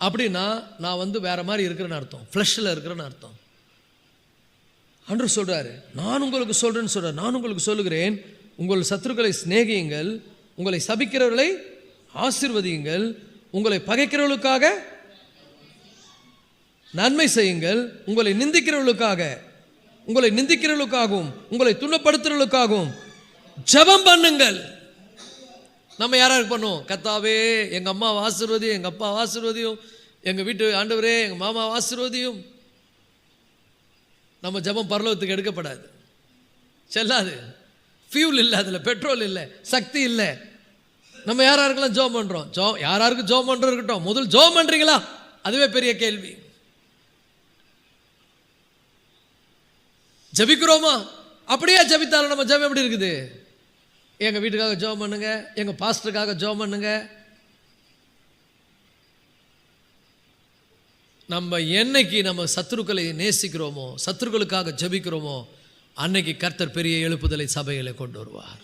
Speaker 1: அப்படின்னா நான் வந்து வேற மாதிரி இருக்கிறேன்னு அர்த்தம், ஃப்ளஷில் இருக்கிறேன்னு அர்த்தம். ஆண்டவர் சொல்றாரு, நான் உங்களுக்கு சொல்றேன்னு சொல்றாரு. நான் உங்களுக்கு சொல்லுகிறேன், உங்கள் சத்துருக்களை சிநேகியுங்கள், உங்களை சபிக்கிறவர்களை ஆசீர்வதியுங்கள், உங்களை பகைக்கிறவர்களுக்காக நன்மை செய்யுங்கள், உங்களை நிந்திக்கிறவர்களுக்காகவும் உங்களை துன்பப்படுத்துறவர்களுக்காகவும் ஜெபம் பண்ணுங்கள். நம்ம யாராருக்கு பண்ணுவோம்? கர்த்தாவே எங்கள் அம்மா ஆசீர்வதியும், எங்கள் அப்பா ஆசீர்வதியும், எங்கள் வீட்டு ஆண்டவரே எங்கள் மாமா ஆசீர்வதியும். நம்ம ஜெபம் பரலோகத்துக்கு எடுக்கப்படாது, செல்லாது. ஃபியூல் இல்லை, அதில் பெட்ரோல் இல்லை, சக்தி இல்லை. நம்ம யாராருக்கெல்லாம் ஜெபம் பண்ணுறோம்? யாராருக்கு ஜெபம் பண்ணுறோம் இருக்கட்டும், முதல் ஜெபம் பண்ணுறீங்களா? அதுவே பெரிய கேள்வி. ஜெபிக்கிறோமா? அப்படியே ஜெபித்தாலும் நம்ம ஜெபம் எப்படி இருக்குது? எங்கள் வீட்டுக்காக ஜெபம் பண்ணுங்க, எங்கள் பாஸ்டருக்காக ஜெபம் பண்ணுங்க. நம்ம என்னைக்கு நம்ம சத்துருக்களை நேசிக்கிறோமோ, சத்துருக்களுக்காக ஜெபிக்கிறோமோ, அன்னைக்கு கர்த்தர் பெரிய எழுப்புதலை சபைகளை கொண்டு வருவார்.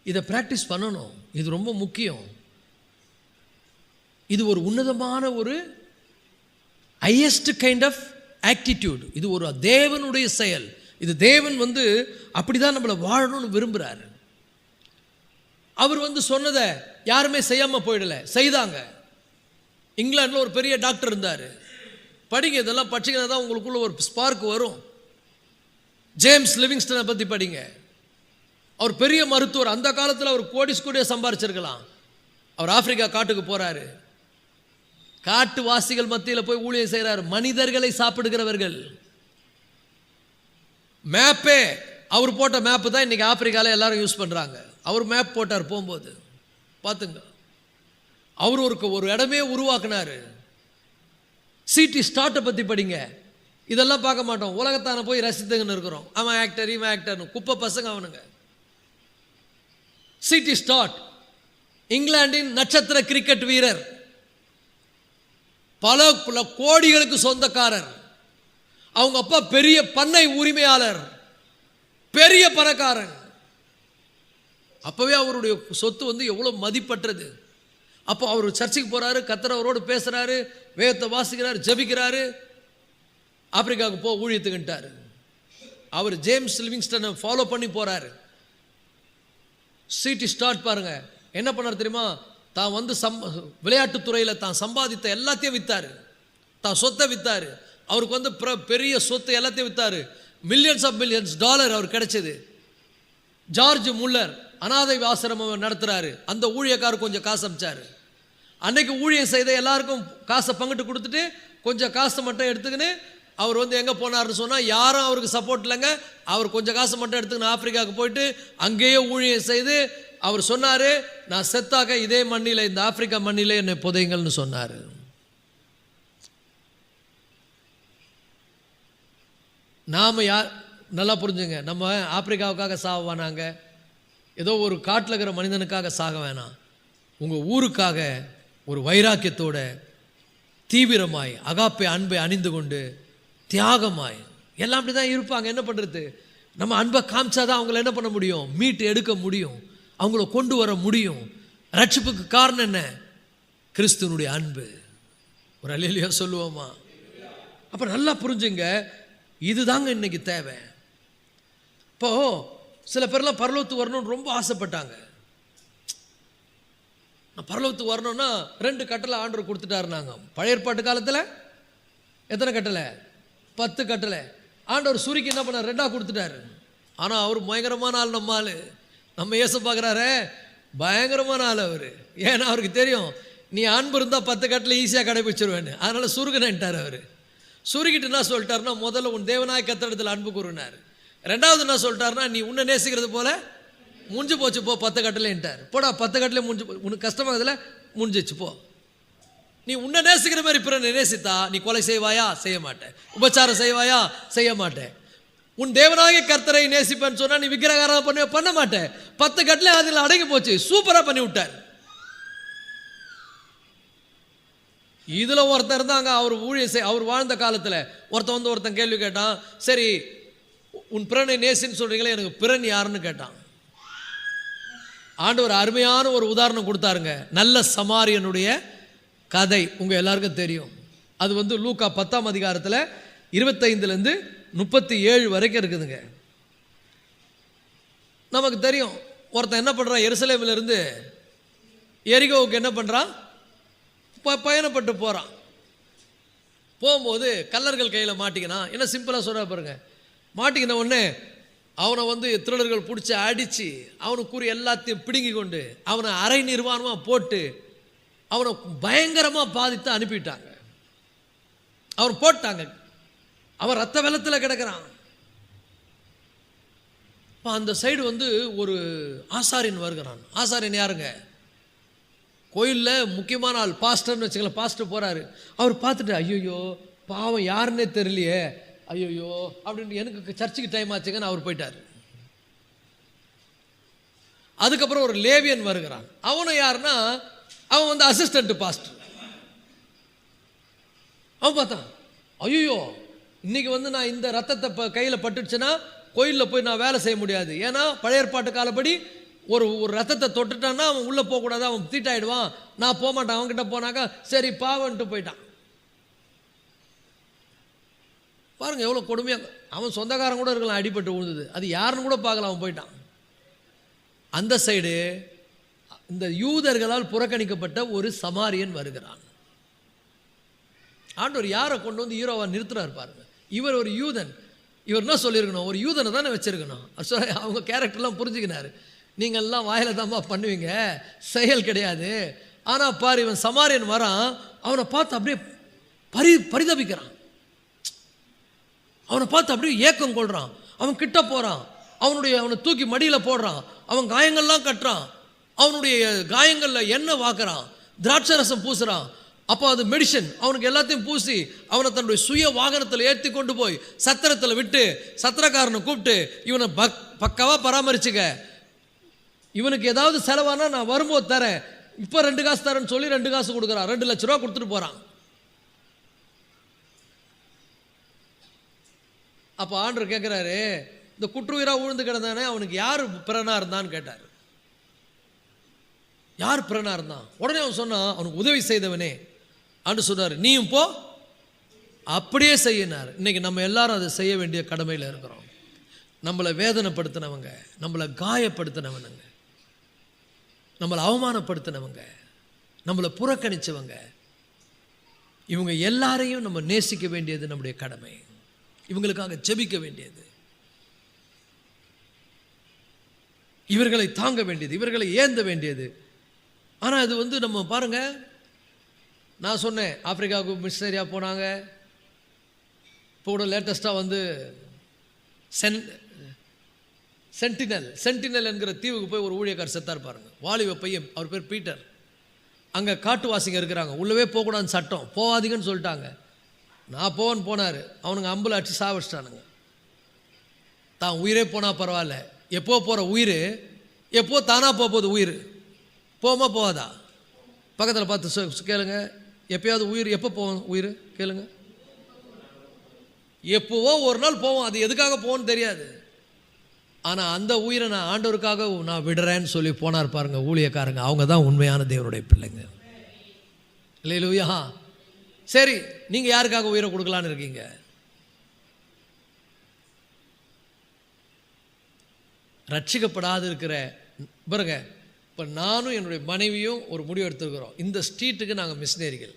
Speaker 1: இதை பிராக்டிஸ் பண்ணணும். இது ரொம்ப முக்கியம். இது ஒரு உன்னதமான ஒரு ஹையஸ்ட் கைண்ட் ஆஃப் ஆட்டிடியூட். இது ஒரு தேவனுடைய செயல். இது தேவன் அப்படிதான் நம்மளை வாழணும்னு விரும்புகிறார். அவர் சொன்னதை யாருமே செய்யாமல் போயிடல, செய்தாங்க. இங்கிலாண்டில் ஒரு பெரிய டாக்டர் இருந்தார். படிங்க, இதெல்லாம் படிச்சிங்கன்னா தான் உங்களுக்குள்ள ஒரு ஸ்பார்க் வரும். ஜேம்ஸ் லிவிங்ஸ்டனை பற்றி படிங்க. அவர் பெரிய மருத்துவர். அந்த காலத்தில் அவர் கோடியாக சம்பாரிச்சிருக்கலாம். அவர் ஆப்பிரிக்கா காட்டுக்கு போகிறாரு. காட்டுவாசிகள் மத்தியில் போய் ஊழியம் செய்கிறார். மனிதர்களை சாப்பிடுகிறவர்கள். மேப்பே அவர் போட்ட மேப்பு தான் இன்றைக்கி ஆப்பிரிக்காவில் எல்லாரும் யூஸ் பண்ணுறாங்க. அவர் மேப் போட்டார் போகும்போது, பார்த்துங்க. அவர் ஒரு இடமே உருவாக்குனார். சிடி ஸ்டார்ட்டை பற்றி படிங்க. இதெல்லாம் பார்க்க மாட்டோம், உலகத்தான போய் ரசித்துங்கன்னு இருக்கிறோம். அவன் ஆக்டர், இவன் ஆக்டர்னு குப்பை பசங்க அவனுங்க. சிடி ஸ்டார்ட் இங்கிலாந்தின் நட்சத்திர கிரிக்கெட் வீரர், பல கோடிகளுக்கு சொந்தக்காரர். அவங்க அப்பா பெரிய பண்ணை உரிமையாளர், பெரிய பணக்காரன். அப்பவே அவருடைய சொத்து எவ்வளோ மதிப்பற்றது. அப்போ அவர் சர்ச்சுக்கு போகிறாரு, கர்த்தர் அவரோடு பேசுகிறாரு, வேதத்தை வாசிக்கிறார், ஜெபிக்கிறாரு. ஆப்பிரிக்காவுக்கு ஊழியத்துக்குன்ட்டார். அவர் ஜேம்ஸ் லிவிங்ஸ்டனை ஃபாலோ பண்ணி போகிறாரு. சிடி ஸ்டார்ட் பாருங்க என்ன பண்ணார் தெரியுமா? தான் விளையாட்டுத்துறையில் தான் சம்பாதித்த எல்லாத்தையும் விற்றாரு, தான் சொத்தை விற்றாரு. அவருக்கு பெரிய சொத்து எல்லாத்தையும் விற்றாரு. மில்லியன்ஸ் ஆஃப் மில்லியன்ஸ் டாலர் அவர் கிடைச்சது. ஜார்ஜ் முல்லர் அனாதை ஆசிரமம் நடத்துகிறாரு. அந்த ஊழியக்காரர் கொஞ்சம் காசு அமிச்சார். அன்னைக்கு ஊழியம் செய்த எல்லாருக்கும் காசை பங்கிட்டு கொடுத்துட்டு கொஞ்சம் காசை மட்டும் எடுத்துக்கின்னு அவர் எங்கே போனார்னு சொன்னால் யாரும் அவருக்கு சப்போர்ட் இல்லைங்க. அவர் கொஞ்சம் காசை மட்டும் எடுத்துக்கின்னு ஆப்பிரிக்காவுக்கு போயிட்டு அங்கேயே ஊழியம் செய்து அவர் சொன்னார், நான் செத்தாக இதே மண்ணில், இந்த ஆப்பிரிக்கா மண்ணிலே என்னை புதைங்கள்னு சொன்னார். நாம் நல்லா புரிஞ்சுங்க, நம்ம ஆப்பிரிக்காவுக்காக சாக வேணாங்க, ஏதோ ஒரு காட்டில் இருக்கிற மனிதனுக்காக சாக வேணாம். உங்கள் ஊருக்காக ஒரு வைராக்கியத்தோட தீவிரமாய் அகாப்பை அன்பை அணிந்து கொண்டு தியாகமாய் எல்லாம் அப்படி தான் இருப்பாங்க. என்ன பண்ணுறது? நம்ம அன்பை காமிச்சாதான் அவங்கள என்ன பண்ண முடியும்? மீட்டு எடுக்க முடியும், அவங்கள கொண்டு வர முடியும். ரட்சிப்புக்கு காரணம் என்ன? கிறிஸ்துவனுடைய அன்பு. ஒரு அல்லேலூயா சொல்லுவோமா? அப்போ நல்லா புரிஞ்சுங்க, இதுதாங்க இன்னைக்கு தேவை. இப்போது சில பேர்லாம் பரலோகத்துக்கு வரணும்னு ரொம்ப ஆசைப்பட்டாங்க. நான் பரலோகத்துக்கு வரணும்னா 2 கட்டளை ஆண்டவர் கொடுத்துட்டாருனாங்க. பழைய ஏற்பாட்டு காலத்தில் எத்தனை கட்டளை? 10 கட்டளை. ஆண்டவர் சுருக்கி என்ன பண்ணார்? 2ஆக கொடுத்துட்டாரு. ஆனால் அவர் பயங்கரமான ஆள். நம்ம ஏச பார்க்குறாரு, பயங்கரமான ஆள் அவர். ஏன்னா அவருக்கு தெரியும், நீ அன்பு இருந்தால் 10 கட்டளை ஈஸியாக கடைபிடிச்சிருவேன்னு. அதனால் சுருக்குனேன்ட்டார் அவர். சுருக்கிட்டு என்ன சொல்லிட்டாருன்னா, முதல்ல உன் தேவனாய் கர்த்தரிடத்தில் அன்பு கூறுனார். 2வது என்ன சொல்லிட்டாருன்னா, நீ உன்னை நேசிக்கிறது போல முடிஞ்சு போச்சு போ, 10 கட்டளைன்ட்டார். போடா 10 கட்டளை முடிஞ்சு, உனக்கு கஷ்டமாகதில் முடிஞ்சிச்சு போ. நீ உன்னை நேசிக்கிற மாதிரி பிறனை நேசித்தா நீ கொலை செய்வாயா? செய்ய மாட்டேன். உபச்சாரம் செய்வாயா? செய்ய மாட்டேன். உன் தேவனாகிய கர்த்தரை நேசிப்பேன்னு சொன்னால் நீ விக்கிரகாரம் பண்ண மாட்டேன். 10 கட்டளை அதில் அடங்கி போச்சு. சூப்பராக பண்ணி விட்டார். இதில் ஒருத்தர் இருந்தாங்க, அவர் ஊழியம் அவர் வாழ்ந்த காலத்தில் ஒருத்தன் கேள்வி கேட்டான், சரி உன் பிறனை நேசின்னு சொல்கிறீங்களே, எனக்கு பிறன் யாருன்னு கேட்டான். ஆண்டவர் அருமையான ஒரு உதாரணம் கொடுத்தாருங்க. நல்ல சமாரியனுடைய கதை உங்கள் எல்லாருக்கும் தெரியும். அது லூக்கா 10ஆம் அதிகாரத்தில் 25லேருந்து 37 வரைக்கும் இருக்குதுங்க. நமக்கு தெரியும், ஒருத்தன் என்ன பண்ணுறான், எருசலேமிலிருந்து எரிகோவுக்கு என்ன பண்ணுறான், பயணப்பட்டு போகிறான். போகும்போது கல்லர்கள் கையில் மாட்டிக்கினான். என்ன சிம்பிளாக சொல்கிற பாருங்க, மாட்டிக்கின உடனே அவனை வந்து திருடர்கள் பிடிச்சி அடித்து அவனுக்குரிய எல்லாத்தையும் பிடுங்கி கொண்டு அவனை அரை நிர்வாணமாக போட்டு அவனை பயங்கரமாக பாதித்து அனுப்பிட்டாங்க. அவன் போட்டாங்க, அவன் ரத்த வெள்ளத்தில் கிடக்கிறான். அந்த சைடு வந்து ஒரு ஆசாரியன் வருகிறான். ஆசாரியன் யாருங்க, கோயிலில் முக்கியமான ஆள், பாஸ்டர்னு வச்சுக்கலாம். பாஸ்டர் போகிறாரு. அவர் பார்த்துட்டு ஐயோ பாவம் யாருன்னே தெரியலையே, ஐயோ அப்படின்னு, எனக்கு சர்ச்சுக்கு டைம் ஆச்சுங்கன்னு அவர் போயிட்டார். அதுக்கப்புறம் ஒரு லேவியன் வருகிறான். அவனும் யாருன்னா, அவன் வந்து அசிஸ்டன்ட் பாஸ்டர். அவன் பார்த்தான், ஐயோ இன்னைக்கு வந்து நான் இந்த ரத்தத்தை கையில் பட்டுடுச்சுன்னா கோயிலில் போய் நான் வேலை செய்ய முடியாது. ஏன்னா பழைய ஏற்பாட்டு காலப்படி ஒரு ரத்தத்தை தொட்டுட்டான்னா அவன் உள்ளே போகக்கூடாது, அவன் தீட்டாயிடுவான், நான் போக மாட்டான். அவன்கிட்ட போனாக்கா சரி பாவன்ட்டு போயிட்டான். பாருங்கள் எவ்வளோ கொடுமையாக. அவன் சொந்தக்காரன் கூட இருக்கலாம், அடிபட்டு விழுந்தது, அது யாருன்னு கூட பார்க்கலாம். அவன் போயிட்டான். அந்த சைடு இந்த யூதர்களால் புறக்கணிக்கப்பட்ட ஒரு சமாரியன் வருகிறான். ஆண்டவர் யாரை கொண்டு வந்து ஹீரோவா நிறுத்துறாரு பாருங்க. இவர் ஒரு யூதன். இவர் என்ன சொல்லியிருக்கணும், ஒரு யூதனை தானே வச்சிருக்கணும். அவங்க கேரக்டர்லாம் புரிஞ்சுக்கினாரு. நீங்கள்லாம் வாயில தான்மா பண்ணுவீங்க, செயல் கிடையாது. ஆனால் பாரு, இவன் சமாரியன் வரான், அவனை பார்த்து அப்படியே பரிதபிக்கிறான். அவனை பார்த்து அப்படியே ஏக்கம் கொள்றான். அவன் கிட்ட போகிறான், அவனை தூக்கி மடியில் போடுறான், அவன் காயங்கள்லாம் கட்டுறான், அவனுடைய காயங்களில் எண்ணெய் வாக்குறான், திராட்சை ரசம் பூசுறான். அப்போ அது மெடிசன். அவனுக்கு எல்லாத்தையும் பூசி அவனை தன்னுடைய சுய வாகனத்தில் ஏற்றி கொண்டு போய் சத்திரத்தில் விட்டு சத்திரக்காரனை கூப்பிட்டு இவனை பக்காவாக பராமரிச்சுக்க, இவனுக்கு ஏதாவது செலவானா நான் வரும்போது தரேன், இப்போ 2 காசு தரேன்னு சொல்லி 2 காசு கொடுக்குறான். 2 லட்ச ரூபா கொடுத்துட்டு போகிறான். அப்போ ஆண்டவர் கேட்குறாரு, இந்த குற்றுயிராக விழுந்து கிடந்தானே அவனுக்கு யார் பிறனா இருந்தான்னு கேட்டார். யார் பிறனா இருந்தான்? உடனே அவன் சொன்னான், அவனுக்கு உதவி செய்தவனே. ஆண்டு சொன்னார், நீயும் போ அப்படியே செய்யினார். இன்னைக்கு நம்ம எல்லாரும் அதை செய்ய வேண்டிய கடமையில் இருக்கிறோம். நம்மளை வேதனைப்படுத்தினவங்க, நம்மளை காயப்படுத்தினவனுங்க, நம்மளை அவமானப்படுத்தினவங்க, நம்மளை புறக்கணித்தவங்க, இவங்க எல்லாரையும் நம்ம நேசிக்க வேண்டியது நம்முடைய கடமை. இவங்களுக்காக ஜெபிக்க வேண்டியது, இவர்களை தாங்க வேண்டியது, இவர்களை ஏந்த வேண்டியது. ஆனால் அது வந்து நம்ம பாருங்கள், நான் சொன்னேன் ஆப்பிரிக்காவுக்கு மிஷனரியாக போனாங்க. இப்போ கூட லேட்டஸ்ட்டாக வந்து சென்டினல் என்கிற தீவுக்கு போய் ஒரு ஊழியக்கார் செத்தார் பாருங்க. வாலிப பையன், அவர் பேர் பீட்டர். அங்கே காட்டுவாசிங்க இருக்கிறாங்க, உள்ளவே போகக்கூடாதுன்னு சட்டம், போகாதீங்கன்னு சொல்லிட்டாங்க. நான் போனார், அவனுங்க அம்புல அடிச்சு சாவடிச்சிட்டானுங்க. தான் உயிரே போனால் பரவாயில்ல, எப்போ போகிற உயிர் எப்போ தானாக போகுது. உயிர் போமா போகாதா? பக்கத்தில் பார்த்து கேளுங்க, எப்பயாவது உயிர் எப்போ போவோம்? உயிர் கேளுங்க, எப்போவோ ஒரு நாள் போவோம். அது எதுக்காக போவோன்னு தெரியாது. ஆனால் அந்த உயிரை நான் ஆண்டவருக்காக நான் விடுறேன்னு சொல்லி போனார் பாருங்க ஊழியக்காரங்க. அவங்க தான் உண்மையான தேவனுடைய பிள்ளைங்க. இல்லையா? சரி, நீங்கள் யாருக்காக உயிரை கொடுக்கலான்னு இருக்கீங்க? ரட்சிக்கப்படாது இருக்கிற பாருங்க. இப்போ நானும் என்னுடைய மனைவியும் ஒரு முடிவு எடுத்துருக்கிறோம், இந்த ஸ்ட்ரீட்டுக்கு நாங்கள் மிஷினரிகள்.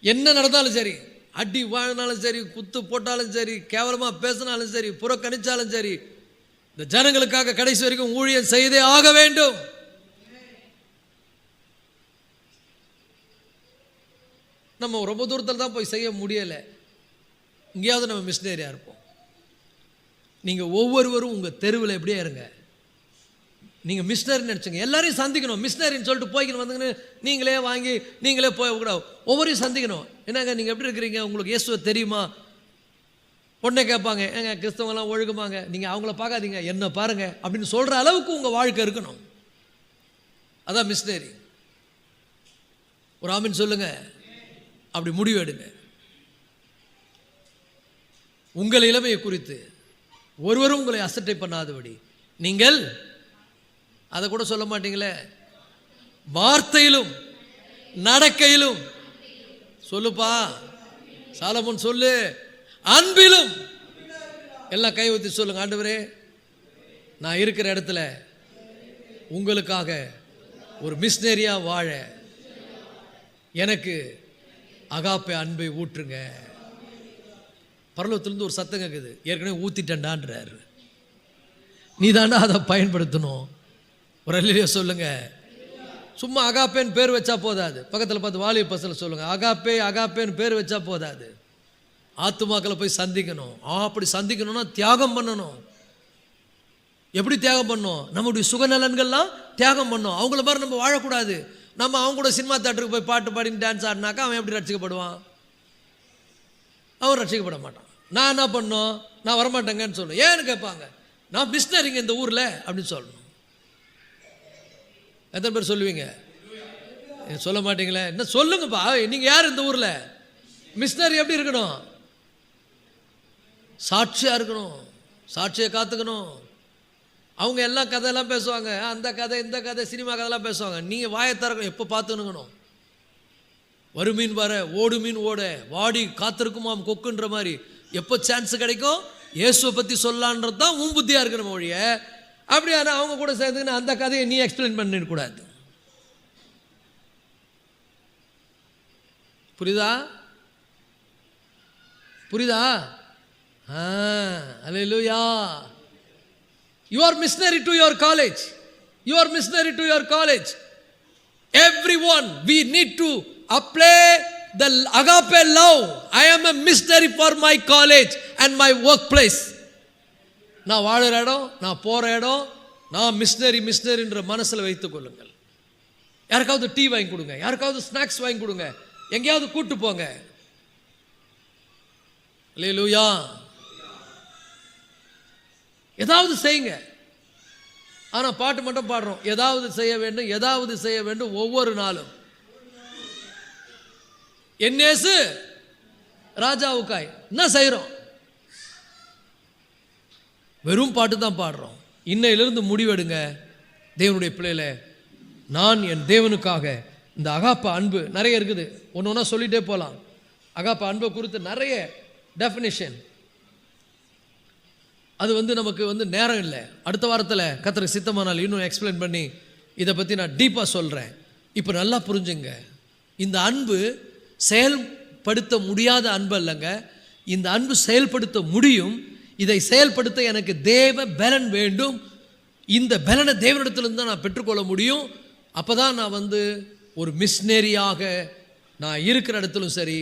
Speaker 1: என்ன நடந்தாலும் சரி, அடி வாழ்னாலும் சரி, குத்து போட்டாலும் சரி, கேவலமாக பேசினாலும் சரி, புறக்கணிச்சாலும் சரி, இந்த ஜனங்களுக்காக கடைசி வரைக்கும் ஊழியம் செய்தே ஆக வேண்டும். நம்ம ரொம்ப தூரத்தில் தான் போய் செய்ய முடியலை, இங்கேயாவது நம்ம மிஷினரியாக இருப்போம். நீங்கள் ஒவ்வொருவரும் உங்கள் தெருவில் எப்படியே இருங்க. நீங்கள் மிஷினரின்னு நினச்சிங்க, எல்லாரையும் சந்திக்கணும். மிஷினரின்னு சொல்லிட்டு போய்க்கின்னு வந்துங்கன்னு நீங்களே வாங்கி நீங்களே போகக்கூடாது. ஒவ்வொரையும் சந்திக்கணும். என்னங்க நீங்கள் எப்படி இருக்கிறீங்க, உங்களுக்கு இயேசுவை தெரியுமா? உடனே கேட்பாங்க, ஏங்க கிறிஸ்தவங்களாம் ஒழுகுமாங்க, நீங்கள் அவங்கள பார்க்காதீங்க, என்ன பாருங்க அப்படின்னு சொல்கிற அளவுக்கு உங்கள் வாழ்க்கை இருக்கணும். அதான் மிஷினரி. ஒரு ஆமீன் சொல்லுங்க. அப்படி முடிவு எடுங்க. உங்கள் இளமையை குறித்து ஒருவரும் உங்களை அசட்டை பண்ணாதபடி நீங்கள் அதை கூட சொல்ல மாட்டீங்களே, வார்த்தையிலும் நடக்கையிலும் சொல்லுப்பா சாலமோன் சொல்லு, அன்பிலும். எல்லாம் கை ஊத்தி சொல்லுங்க, ஆண்டவரே நான் இருக்கிற இடத்துல உங்களுக்காக ஒரு மிஷனரியா வாழ எனக்கு அகாப்பே அன்பை ஊற்றுங்க. பரலோகத்திலிருந்து ஒரு சத்தம் கேட்குது, ஏற்கனவே ஊத்திட்டேன்டான்றாரு. நீ தாண்டா அதை பயன்படுத்தணும். ஒரு அல்லேலூயா சொல்லுங்க. சும்மா அகாப்பேன்னு பேர் வச்சா போதாது. பக்கத்தில் பார்த்து வாலிப பசங்க சொல்லுங்க, அகாப்பே அகாப்பேன்னு பேர் வச்சா போதாது. ஆத்துமாக்களை போய் சந்திக்கணும். அப்படி சந்திக்கணும்னா தியாகம் பண்ணணும். எப்படி தியாகம் பண்ணணும்? நம்முடைய சுகநலன்கள்லாம் தியாகம் பண்ணணும். அவங்கள மாதிரி நம்ம வாழக்கூடாது. நம்ம அவங்க கூட சினிமா தேட்டருக்கு போய் பாட்டு பாடி டான்ஸ் ஆடினாக்கா அவன் எப்படி ரட்சிக்கப்படுவான்? அவன் ரட்சிக்கப்பட மாட்டான். நான் என்ன பண்ணணும்? நான் வரமாட்டேங்கன்னு சொல்லணும். ஏன்னு கேட்பாங்க, நான் மிஷனரிங்க இந்த ஊரில் அப்படின்னு சொல்லணும். எத்தனை பேர் சொல்லுவீங்க? சொல்ல மாட்டீங்களே. என்ன சொல்லுங்கப்பா, நீங்கள் யார் இந்த ஊரில்? மிஷனரி எப்படி இருக்கணும்? சாட்சியாக இருக்கணும், சாட்சியை காத்துக்கணும். அவங்க எல்லாம் கதையெல்லாம் பேசுவாங்க, அந்த கதை இந்த கதை சினிமா கதையெல்லாம் பேசுவாங்க. நீங்கள் வாயை திறக்கணும், எப்போ பார்த்துக்கணும். வரும் மீன் வர, ஓடு மீன் ஓட, வாடி காத்திருக்குமாம் கொக்குன்ற மாதிரி எப்போ சான்ஸ் கிடைக்கும் இயேசுவை பற்றி சொல்லலான்றது தான் உன் புத்தியாக இருக்கிற மொழிய. அப்படி ஆனால் அவங்க கூட சேர்ந்துக்கின்னு அந்த கதையை நீ எக்ஸ்பிளைன் பண்ணிடக்கூடாது. புரியுதா? புரியுதா? அல்லேலூயா. You are missionary to your college. You are missionary to your college. Everyone, we need to apply the agape love. I am a missionary for my college and my workplace. நான் வாழுற இடம், நான் போகிற இடம், நான் மிஷனரின்ற மனசில் வைத்துக் கொள்ளுங்கள். யாருக்காவது டீ வாங்கி கொடுங்க, யாருக்காவது ஸ்நாக்ஸ் வாங்கி கொடுங்க, எங்கேயாவது கூட்டு போங்க. அல்லேலூயா. ஏதாவது செய்யுங்க. ஆனால் பாட்டு மட்டும் பாடுறோம், ஏதாவது செய்ய வேண்டும், ஏதாவது செய்ய வேண்டும். ஒவ்வொரு நாளும் என்னேசு ராஜாவுக்காய் என்ன செய்கிறோம்? வெறும் பாட்டு தான் பாடுறோம். இன்னையிலிருந்து முடிவெடுங்க, தேவனுடைய பிள்ளையில நான் என் தேவனுக்காக இந்த அகாப்ப அன்பு நிறைய இருக்குது. ஒன்று ஒன்றா சொல்லிகிட்டே போகலாம். அகாப்ப அன்பை குறித்து நிறைய டெஃபினிஷன். அது நமக்கு நேரம் இல்லை. அடுத்த வாரத்தில் கர்த்தருக்கு சித்தமானால் இன்னும் எக்ஸ்பிளைன் பண்ணி இதை பற்றி நான் டீப்பாக சொல்கிறேன். இப்போ நல்லா புரிஞ்சுங்க, இந்த அன்பு செயல்படுத்த முடியாத அன்பு இல்லைங்க. இந்த அன்பு செயல்படுத்த முடியும். இதை செயல்படுத்த எனக்கு தேவ பலன் வேண்டும். இந்த பலனை தேவனிடத்திலிருந்து தான் நான் பெற்றுக்கொள்ள முடியும். அப்போ தான் நான் ஒரு மிஷனரியாக நான் இருக்கிற இடத்துலும் சரி,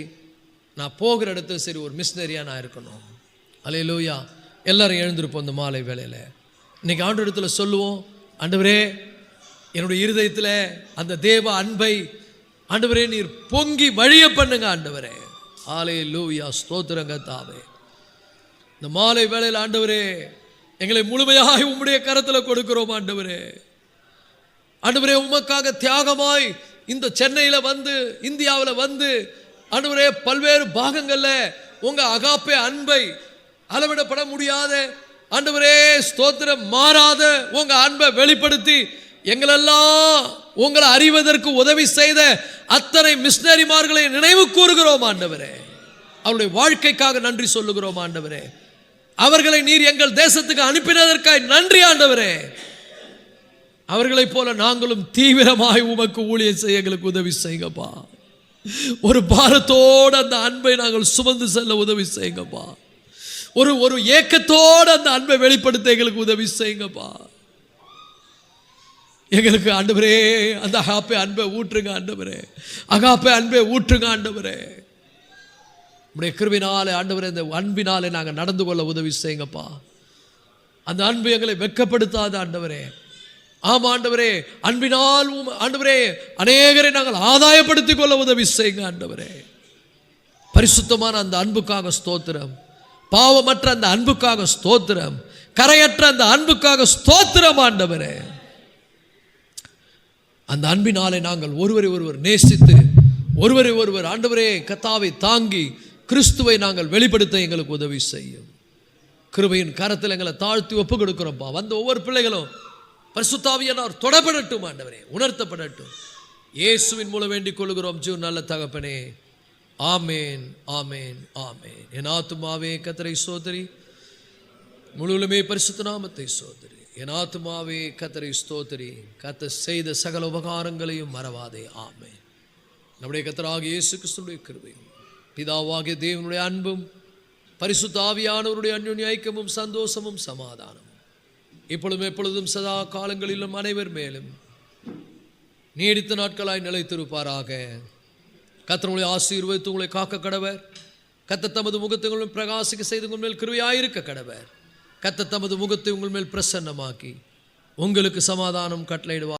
Speaker 1: நான் போகிற இடத்துலும் சரி, ஒரு மிஷனரியாக நான் இருக்கணும். அல்லேலூயா. எல்லாரும் எழுந்திருப்போம் இந்த மாலை வேளையில். இன்றைக்கி ஆண்டவர் இடத்துல சொல்லுவோம், ஆண்டவரே என்னுடைய இருதயத்தில் அந்த தேவ அன்பை ஆண்டவரே நீர் பொங்கி வழிய பண்ணுங்க ஆண்டவரே. அல்லேலூயா. ஸ்தோத்திரங்க தாவே. இந்த மாலை வேளையில் ஆண்டவரே எங்களை முழுமையாக உம்முடைய கரத்தில் கொடுக்கிறோம் ஆண்டவரே. ஆண்டவரே உமக்காக தியாகமாய் இந்த சென்னையில் இந்தியாவில் ஆண்டவரே பல்வேறு பாகங்களில் உங்கள் அகாப்பே அன்பை அளவிடப்பட முடியாத ஆண்டவரே ஸ்தோத்திரம் மாறாத உங்க அன்பை வெளிப்படுத்தி எங்களெல்லாம் உங்களை அறிவதற்கு உதவி செய்த அத்தனை மிஷனரிமார்களை நினைவு கூறுகிறோம் ஆண்டவரே. அவருடைய வாழ்க்கைக்காக நன்றி சொல்லுகிறோம் ஆண்டவரே. அவர்களை நீர் எங்கள் தேசத்துக்கு அனுப்பினதற்காக நன்றி ஆண்டவரே. அவர்களைப் போல நாங்களும் தீவிரமாய் உமக்கு ஊழியம் செய்ய எங்களுக்கு உதவி செய்யுங்கப்பா. ஒரு பாரத்தோடு அந்த அன்பை நாங்கள் சுமந்து செல்ல உதவி செய்யுங்கப்பா. ஒரு ஏக்கத்தோடு அந்த அன்பை வெளிப்படுத்த எங்களுக்கு உதவி செய்யுங்கப்பா. எங்களுக்கு ஆண்டவரே அந்த அகாப்பே அன்பை ஊற்றுங்க ஆண்டவரே. அகாப்பே அன்பை ஊற்றுங்க ஆண்டவரே. உடைய கிருபையினாலே ஆண்டவரே இந்த அன்பினாலே நாங்கள் நடந்து கொள்ள உதவி செய்யுங்கப்பா. அந்த அன்பு எங்களை வெட்கப்படுத்தாத ஆண்டவரே. ஆமா ஆண்டவரே, அன்பினால் ஆண்டவரே அநேகரை நாங்கள் ஆதாயப்படுத்திக் கொள்ள உதவி செய்யுங்க ஆண்டவரே. பரிசுத்தமான அந்த அன்புக்காக ஸ்தோத்திரம். பாவமற்ற அந்த அன்புக்காக ஸ்தோத்திரம். கரையற்ற அந்த அன்புக்காக ஸ்தோத்திரம் ஆண்டவரே. அந்த அன்பினாலே நாங்கள் ஒருவரை ஒருவர் நேசித்து ஒருவரை ஒருவர் ஆண்டவரே கர்த்தாவை தாங்கி கிறிஸ்துவை நாங்கள் வெளிப்படுத்த எங்களுக்கு உதவி செய்யும். கிருபையின் கரத்தில் எங்களை தாழ்த்தி ஒப்பு கொடுக்கிறோம்ப்பா. வந்த ஒவ்வொரு பிள்ளைகளும் பரிசுத்த ஆவியானவர் தொடப்படட்டும் ஆண்டவரே, உணர்த்தப்படட்டும். இயேசுவின் மூலம் வேண்டிக் கொள்கிறோம் ஜீவன் நல்ல தகப்பனே, ஆமேன், ஆமேன், ஆமேன். என் ஆத்துமாவே கர்த்தரை ஸ்தோத்திரி, முழுவலுமே பரிசுத்த நாமத்தை ஸ்தோத்திரி. என் ஆத்துமாவே கர்த்தரை ஸ்தோத்திரி, கர்த்தர் செய்த சகல உபகாரங்களையும் மறவாதே. ஆமேன். நம்முடைய கர்த்தராகிய இயேசு கிறிஸ்துவின் கிருபையும் பிதாவாகிய தேவனுடைய அன்பும் பரிசுத்த ஆவியானவருடைய அன்யோன்ய ஐக்கியமும் சந்தோஷமும் சமாதானமும் இப்பொழுதும் எப்பொழுதும் சதா காலங்களிலும் அனைவர் மேலும் நீடித்த நாட்களாய் நிலைத்திருப்பாராக. கர்த்தர் உங்களை ஆசீர்வதித்து உங்களை காக்க கடவர். கர்த்தர் தமது முகத்தை உங்கள் பிரகாசிக்க செய்து உங்கள் மேல் கிருபையாயிருக்க கடவர். கர்த்தர் தமது முகத்தை உங்கள் மேல் பிரசன்னமாக்கி உங்களுக்கு சமாதானம் கட்டளையிடுவார்.